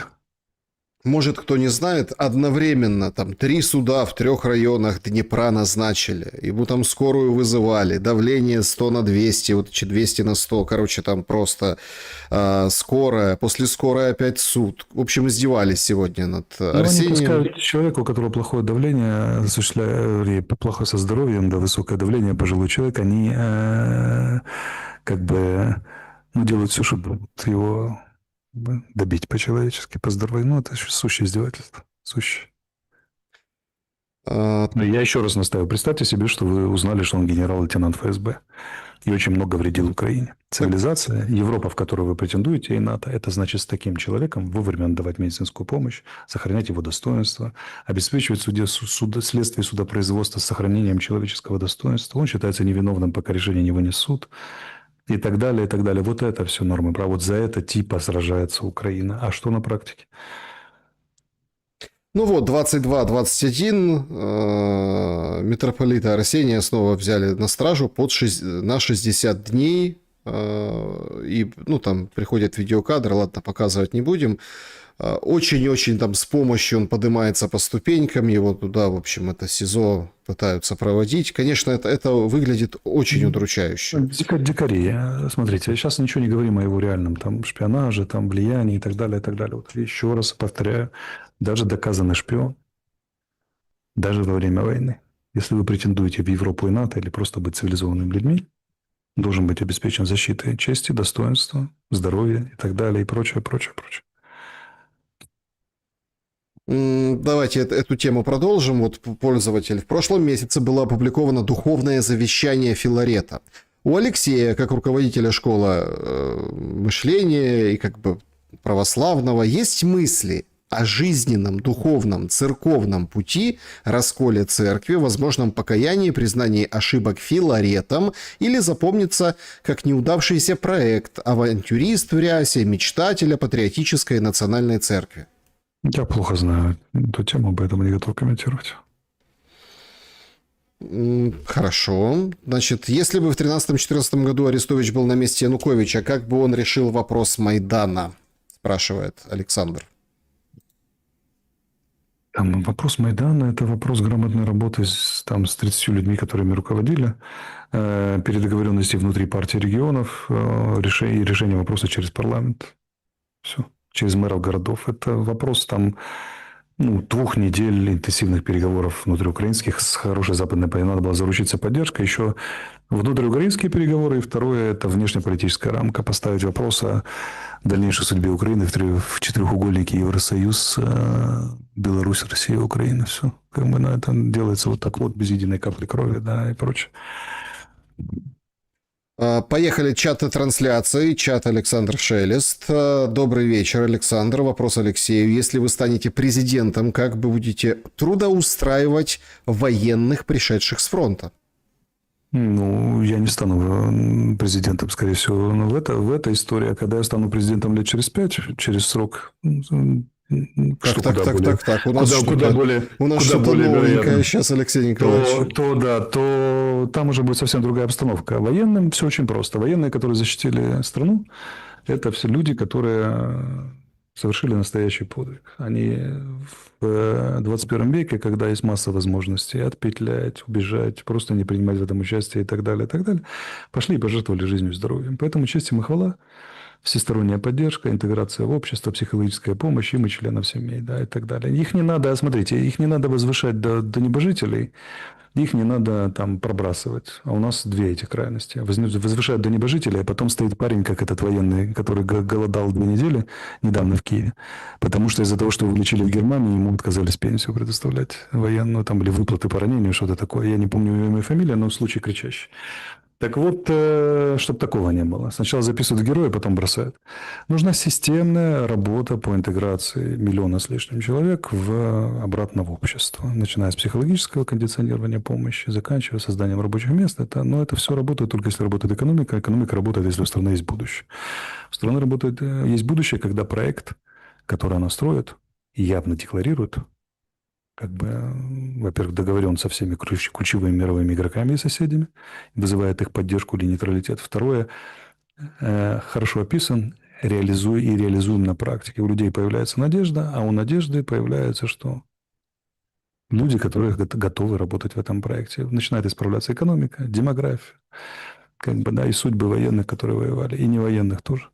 Может, кто не знает, одновременно там 3 суда в 3 районах Днепра назначили. Ему там скорую вызывали. Давление 100 на 200, вот 200 на 100. Короче, там просто скорая. После скорой опять суд. В общем, издевались сегодня над Арсением. Они пускают человеку, у которого плохое давление, плохо со здоровьем, да, высокое давление, пожилой человек, они как бы делают все, чтобы его добить по-человечески, по-здоровой. Ну, это сущее издевательство. Сущее. Я еще раз настаиваю. Представьте себе, что вы узнали, что он генерал-лейтенант ФСБ и очень много вредил Украине. Цивилизация, Европа, в которую вы претендуете, и НАТО, это значит с таким человеком вовремя отдавать медицинскую помощь, сохранять его достоинство, обеспечивать следствие судопроизводства с сохранением человеческого достоинства. Он считается невиновным, пока решение не вынесут. И так далее, и так далее. Вот это все нормы права. Вот за это типа сражается Украина. А что на практике? Ну вот, 22-21 митрополита Арсения снова взяли на стражу на 60 дней. И, ну, там приходят видеокадры, ладно, показывать не будем. Очень-очень там с помощью он поднимается по ступенькам, его туда, в общем, это СИЗО пытаются проводить. Конечно, это выглядит очень удручающе. Дикари. Смотрите, сейчас ничего не говорим о его реальном там шпионаже, там влиянии и так далее, и так далее. Вот еще раз повторяю, даже доказанный шпион, даже во время войны, если вы претендуете в Европу и НАТО или просто быть цивилизованными людьми, должен быть обеспечен защитой чести, достоинства, здоровья и так далее, и прочее, прочее, прочее. Давайте эту тему продолжим. Вот пользователь. В прошлом месяце было опубликовано духовное завещание Филарета. У Алексея, как руководителя школы мышления и как бы православного, есть мысли о жизненном, духовном, церковном пути, расколе церкви, возможном покаянии, признании ошибок Филаретом или запомнится как неудавшийся проект, авантюрист в рясе, мечтатель о патриотической национальной церкви. Я плохо знаю эту тему, поэтому не готов комментировать. Хорошо. Значит, если бы в 2013-2014 году Арестович был на месте Януковича, как бы он решил вопрос Майдана? Спрашивает Александр. Там вопрос Майдана – это вопрос грамотной работы с 30 людьми, которыми руководили, передоговоренности внутри партии регионов, решение вопроса через парламент. Все. Через мэров городов. Это вопрос 2 недель интенсивных переговоров внутриукраинских с хорошей западной поддержкой. Надо было заручиться поддержкой. Еще внутриукраинские переговоры. И второе – это внешнеполитическая рамка. Поставить вопрос о дальнейшей судьбе Украины в четырехугольнике Евросоюз, Беларусь, Россия, Украина. Все. Это делается вот так вот, без единой капли крови, да, и прочее. Поехали чаты трансляции, чат Александр Шелест. Добрый вечер, Александр. Вопрос Алексею. Если вы станете президентом, как вы будете трудоустраивать военных, пришедших с фронта? Ну, я не стану президентом, скорее всего. Но в этой истории, а когда я стану президентом лет через 5, через срок, что Так. У нас куда что-то, более, у нас куда что-то более новенькое вероятно, сейчас, Алексей Николаевич. то там уже будет совсем другая обстановка. Военным все очень просто. Военные, которые защитили страну, это все люди, которые совершили настоящий подвиг. Они в 21 веке, когда есть масса возможностей отпетлять, убежать, просто не принимать в этом участие и так далее, пошли и пожертвовали жизнью и здоровьем. Поэтому честь им и хвала, всесторонняя поддержка, интеграция в общество, психологическая помощь им и членов семей, да, и так далее. Их не надо, смотрите, их не надо возвышать до небожителей, их не надо там пробрасывать. А у нас две эти крайности. Возвышают до небожителя, а потом стоит парень, как этот военный, который голодал 2 недели недавно в Киеве. Потому что из-за того, что его лечили в Германии, ему отказались пенсию предоставлять военную. Там были выплаты по ранению, что-то такое. Я не помню имя и фамилия, но случай кричащий. Так вот, чтобы такого не было. Сначала записывают героя, потом бросают. Нужна системная работа по интеграции миллиона с лишним человек обратно в общество. Начиная с психологического кондиционирования помощи, заканчивая созданием рабочих мест. Но это все работает только если работает экономика. Экономика работает, если у страны есть будущее. У страны работает, есть будущее, когда проект, который она строит, явно декларирует, как бы, во-первых, договорен со всеми ключевыми мировыми игроками и соседями, вызывает их поддержку или нейтралитет. Второе, хорошо описан, реализуем на практике. У людей появляется надежда, а у надежды появляется что? Люди, которые готовы работать в этом проекте. Начинает исправляться экономика, демография, как бы, да, и судьбы военных, которые воевали, и невоенных тоже.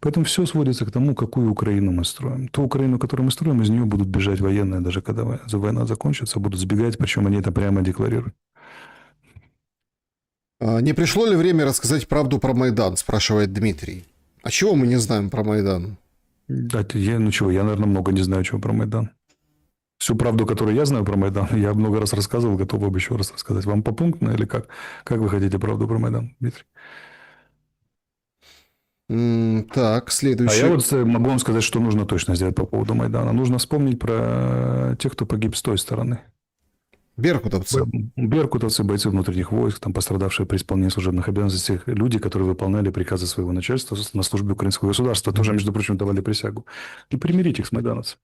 Поэтому все сводится к тому, какую Украину мы строим. Ту Украину, которую мы строим, из нее будут бежать военные, даже когда война закончится, будут сбегать, причем они это прямо декларируют. Не пришло ли время рассказать правду про Майдан, спрашивает Дмитрий. А чего мы не знаем про Майдан? Я, я, наверное, много не знаю, чего про Майдан. Всю правду, которую я знаю про Майдан, я много раз рассказывал, готов бы еще раз рассказать. Вам попунктно или как? Как вы хотите правду про Майдан, Дмитрий? Так, А следующий. я вот могу вам сказать, что нужно точно сделать по поводу Майдана. Нужно вспомнить про тех, кто погиб с той стороны. Беркутовцы. Беркутовцы, бойцы внутренних войск, там пострадавшие при исполнении служебных обязанностей, люди, которые выполняли приказы своего начальства на службе украинского государства, тоже, между прочим, давали присягу. И примирить их с майдановцами.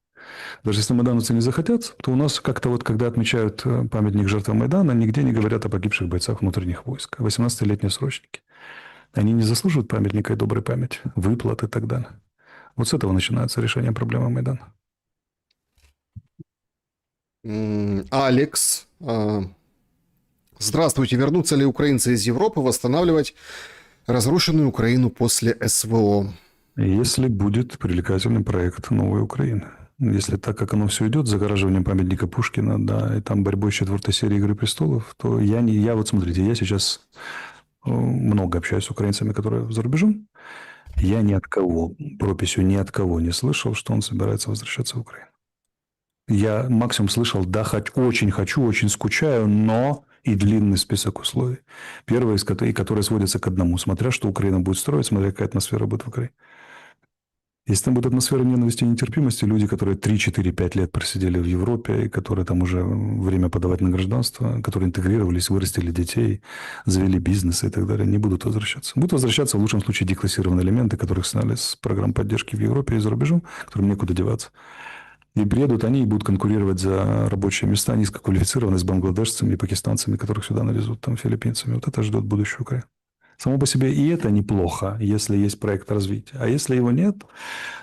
Даже если майдановцы не захотят, то у нас как-то вот, когда отмечают памятник жертвам Майдана, нигде не говорят о погибших бойцах внутренних войск. 18-летние срочники. Они не заслуживают памятника и доброй памяти, выплат и так далее. Вот с этого начинается решение проблемы Майдана. Алекс. Здравствуйте. Вернутся ли украинцы из Европы восстанавливать разрушенную Украину после СВО? Если будет привлекательный проект «Новой Украины». Если так, как оно все идет, загораживанием памятника Пушкина, да, и там борьбой с 4-й серией «Игры престолов», то я вот смотрите, я сейчас много общаюсь с украинцами, которые за рубежом. Я ни от кого, прописью ни от кого не слышал, что он собирается возвращаться в Украину. Я максимум слышал, да, очень хочу, очень скучаю, но и длинный список условий. Первое из которые сводятся к одному, смотря что Украина будет строить, смотря какая атмосфера будет в Украине. Если там будет атмосфера ненависти и нетерпимости, люди, которые 3, 4, 5 лет просидели в Европе, и которые там уже время подавать на гражданство, которые интегрировались, вырастили детей, завели бизнес и так далее, не будут возвращаться. Будут возвращаться в лучшем случае деклассированные элементы, которых сняли с программ поддержки в Европе и за рубежом, которым некуда деваться. И приедут они и будут конкурировать за рабочие места низкоквалифицированные с бангладешцами и пакистанцами, которых сюда навезут, там, филиппинцами. Вот это ждет будущую Украину. Само по себе и это неплохо, если есть проект развития. А если его нет,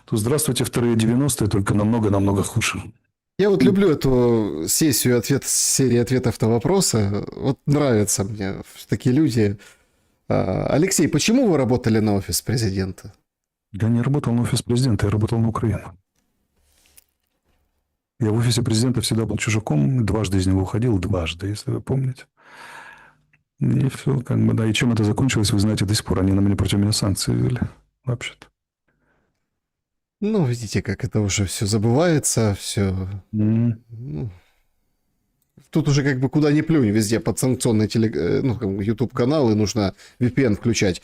то здравствуйте, вторые 90-е, только намного-намного хуже. Я вот люблю эту серии ответов на вопросы. Вот нравятся мне такие люди. Алексей, почему вы работали на офис президента? Я не работал на офис президента, я работал на Украину. Я в офисе президента всегда был чужаком, дважды из него уходил, если вы помните. И все, как бы, да. И чем это закончилось, вы знаете до сих пор. Они против меня санкции ввели, вообще-то. Ну, видите, как это уже все забывается, все... тут уже как бы куда ни плюнь, везде подсанкционные YouTube-каналы, нужно VPN включать.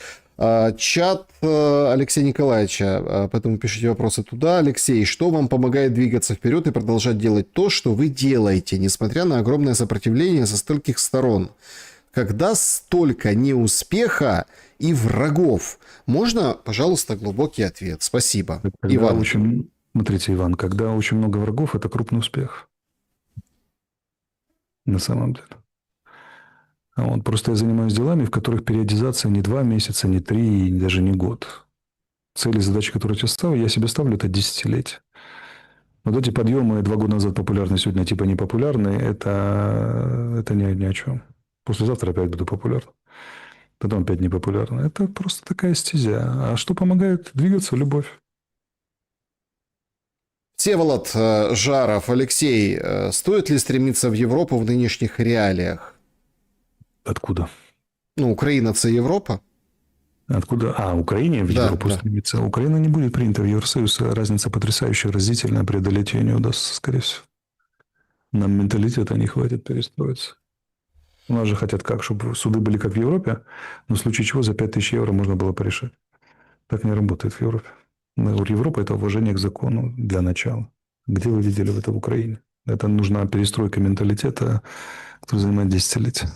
Чат Алексея Николаевича, поэтому пишите вопросы туда. Алексей, что вам помогает двигаться вперед и продолжать делать то, что вы делаете, несмотря на огромное сопротивление со стольких сторон? Когда столько неуспеха и врагов? Можно, пожалуйста, глубокий ответ? Спасибо. Иван. Смотрите, Иван, когда очень много врагов, это крупный успех. На самом деле. Просто я занимаюсь делами, в которых периодизация не 2 месяца, не 3, и даже не год. Цели и задачи, которые я себе ставлю, это десятилетие. Вот эти подъемы 2 года назад популярны, сегодня типа не популярны, это ни о чем. Послезавтра опять буду популярен. Потом опять не популярно. Это просто такая стезя. А что помогает двигаться? Любовь. Всеволод Жаров, Алексей, стоит ли стремиться в Европу в нынешних реалиях? Откуда? Украина – это Европа? Откуда? Украине в Европу стремится. Украина не будет принята в Евросоюз. Разница потрясающая, разительная. Преодолеть ее не удастся, скорее всего. Нам менталитета не хватит перестроиться. У нас же хотят как? Чтобы суды были как в Европе, но в случае чего за 5000 евро можно было порешать. Так не работает в Европе. Европа – это уважение к закону для начала. Где вы видели это в Украине? Это нужна перестройка менталитета, который занимает десятилетия.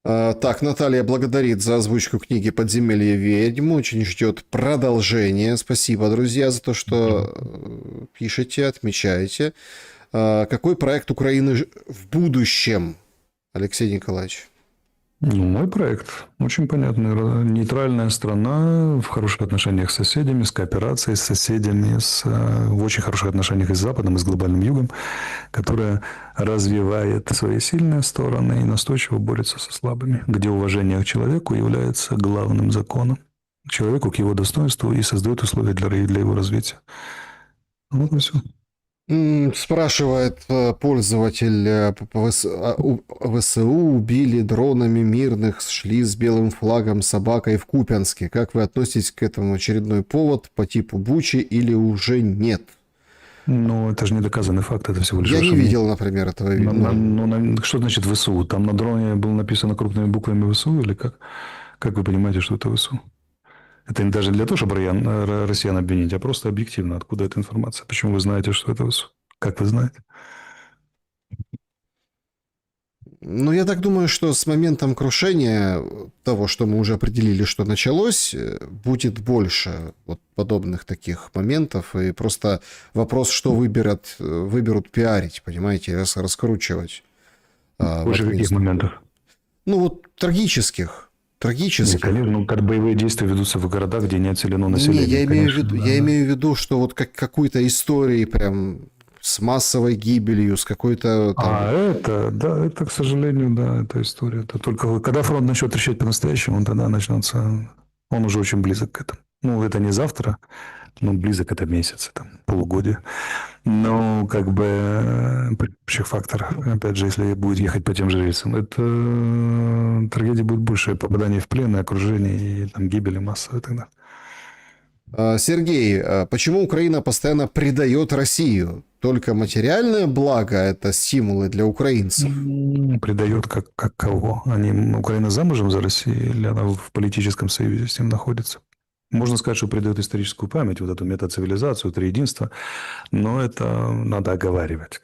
Так, Наталья благодарит за озвучку книги «Подземелье ведьм». Очень ждет продолжения. Спасибо, друзья, за то, что пишете, отмечаете. Какой проект Украины в будущем, Алексей Николаевич? Мой проект очень понятный. Нейтральная страна в хороших отношениях с соседями, с кооперацией с соседями, в очень хороших отношениях и с Западом, и с глобальным Югом, которая развивает свои сильные стороны и настойчиво борется со слабыми, где уважение к человеку является главным законом. К человеку, к его достоинству и создает условия для его развития. Вот и все. Спрашивает пользователь, ВСУ убили дронами мирных, шли с белым флагом собакой в Купянске. Как вы относитесь к этому? Очередной повод по типу Бучи или уже нет? Это же не доказанный факт, это всего лишь... Я не видел, например, этого видео. Что значит ВСУ? Там на дроне было написано крупными буквами ВСУ или как? Как вы понимаете, что это ВСУ? Это не даже для того, чтобы россиян обвинить, а просто объективно. Откуда эта информация? Почему вы знаете, что это ВСУ? Как вы знаете? Я так думаю, что с моментом крушения того, что мы уже определили, что началось, будет больше вот подобных таких моментов. И просто вопрос, что выберут пиарить, понимаете, раскручивать. Больше каких моментов? Трагических. Нет, конечно, как боевые действия ведутся в городах, где не отселено население. Я имею в виду, что вот как какой-то истории прям с массовой гибелью, с какой-то... Это, к сожалению, да, эта история. Это только когда фронт начнет трещать по-настоящему, тогда начнется... Он уже очень близок к этому. Это не завтра, но близок это месяц, полугодие. Но при общих факторах, опять же, если будет ехать по тем же рельсам, это трагедия будет больше. Попадание в плен, и окружение, и гибели массовые тогда. Сергей, почему Украина постоянно предает Россию? Только материальное благо – это стимулы для украинцев? Предает как кого? Украина замужем за Россией или она в политическом союзе с ним находится? Можно сказать, что предает историческую память, вот эту метацивилизацию, триединство, но это надо оговаривать,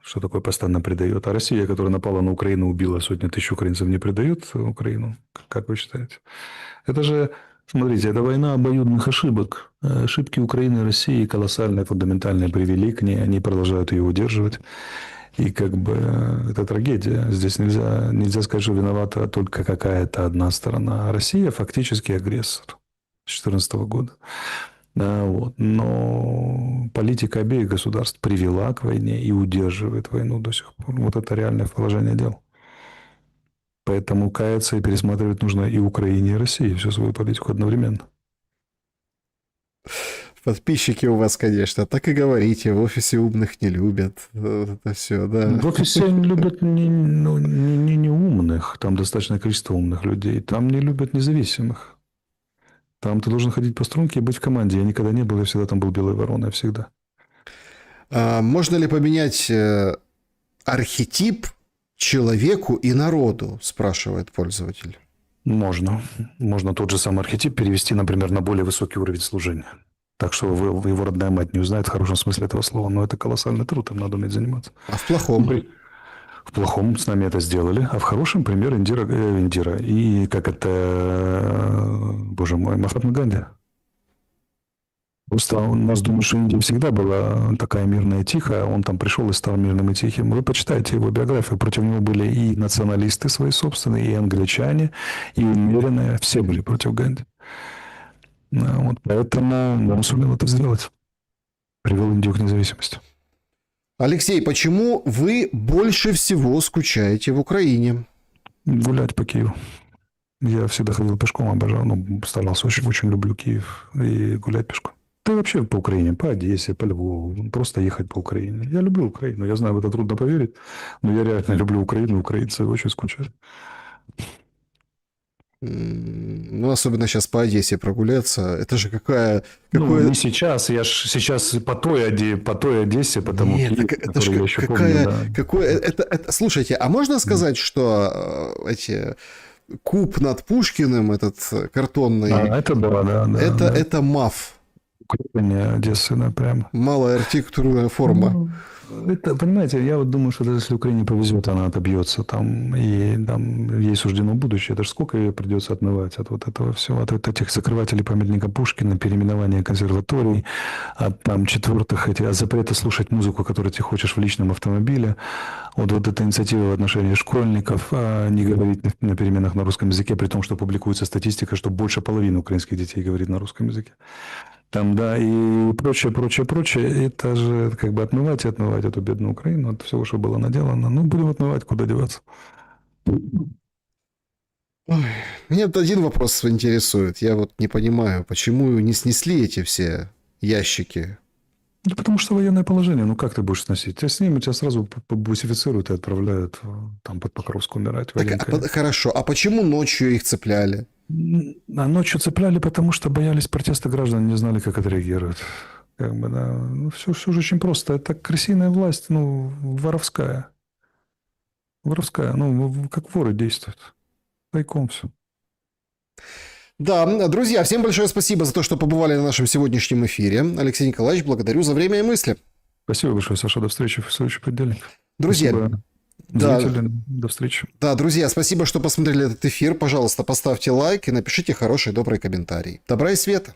что такое постоянно предает. А Россия, которая напала на Украину, убила сотни тысяч украинцев, не предает Украину? Как вы считаете? Это же, смотрите, это война обоюдных ошибок. Ошибки Украины и России колоссальные, фундаментальные, привели к ней, они продолжают ее удерживать. И это трагедия. Здесь нельзя сказать, что виновата только какая-то одна сторона. А Россия фактически агрессор. 2014 года. Но политика обеих государств привела к войне и удерживает войну до сих пор. Вот это реальное положение дел. Поэтому каяться и пересматривать нужно и Украине, и России всю свою политику одновременно. Подписчики у вас, конечно, так и говорите, в офисе умных не любят. Это все, да. В офисе они любят не умных, там достаточное количество умных людей. Там не любят независимых. Там ты должен ходить по струнке и быть в команде. Я никогда не был, я всегда там был белой вороной, всегда. Можно ли поменять архетип человеку и народу, спрашивает пользователь. Можно. Можно тот же самый архетип перевести, например, на более высокий уровень служения. Так что его родная мать не узнает в хорошем смысле этого слова. Но это колоссальный труд, им надо уметь заниматься. А в плохом? В плохом с нами это сделали, а в хорошем пример Индира. И как это, боже мой, Махатма Ганди. Просто у нас, думаю, что Индия всегда была такая мирная и тихая. Он там пришел и стал мирным и тихим. Вы почитайте его биографию. Против него были и националисты свои собственные, и англичане, и умеренные. Все были против Ганди. Вот поэтому он сумел это сделать. Привел Индию к независимости. Алексей, почему вы больше всего скучаете в Украине? Гулять по Киеву. Я всегда ходил пешком, обожал. Ну, старался, очень люблю Киев. И гулять пешком. Да и вообще по Украине, по Одессе, по Львову. Просто ехать по Украине. Я люблю Украину. Я знаю, в это трудно поверить. Но я реально люблю Украину. Украинцы очень скучают. Ну, особенно сейчас по Одессе прогуляться. Это же какое... Ну, не сейчас. Я ж сейчас по той Одессе, потому Нет, Киев, это же я еще какая... помню, да. Это... Слушайте, а можно сказать, что эти... Куб над Пушкиным, этот картонный... это да. Это МАФ. Укрепление Одессы, да, прям. Малая архитектурная форма. Это, понимаете, я вот думаю, что даже если Украине повезет, она отобьется там, и там ей суждено будущее. Это же сколько ей придется отмывать от вот этого всего, от этих закрывателей памятника Пушкина, переименования консерваторий, от там четвертых, от запрета слушать музыку, которую ты хочешь в личном автомобиле, вот эта инициатива в отношении школьников, не говорить на переменах на русском языке, при том, что публикуется статистика, что больше половины украинских детей говорит на русском языке. Там, да, и прочее. Это же как бы отмывать эту бедную Украину от всего, что было наделано. Ну, будем отмывать, куда деваться. Ой, меня один вопрос интересует. Я вот не понимаю, почему не снесли эти все ящики? Да потому что военное положение. Ну, как ты будешь сносить? Тебя снимут, тебя сразу бусифицируют и отправляют там под Покровск умирать. Хорошо, а почему ночью их цепляли? А ночью цепляли, потому что боялись протеста граждан, не знали, как отреагируют. Как бы, да. Ну, все же очень просто. Это крысиная власть, ну, воровская. Ну, как воры действуют. Тайком все. Да, друзья, всем большое спасибо за то, что побывали на нашем сегодняшнем эфире. Алексей Николаевич, благодарю за время и мысли. Спасибо большое, Саша. До встречи в следующий понедельник. Друзья, спасибо, зрители. До встречи. Да, друзья, спасибо, что посмотрели этот эфир. Пожалуйста, поставьте лайк и напишите хороший, добрый комментарий. Добра и света.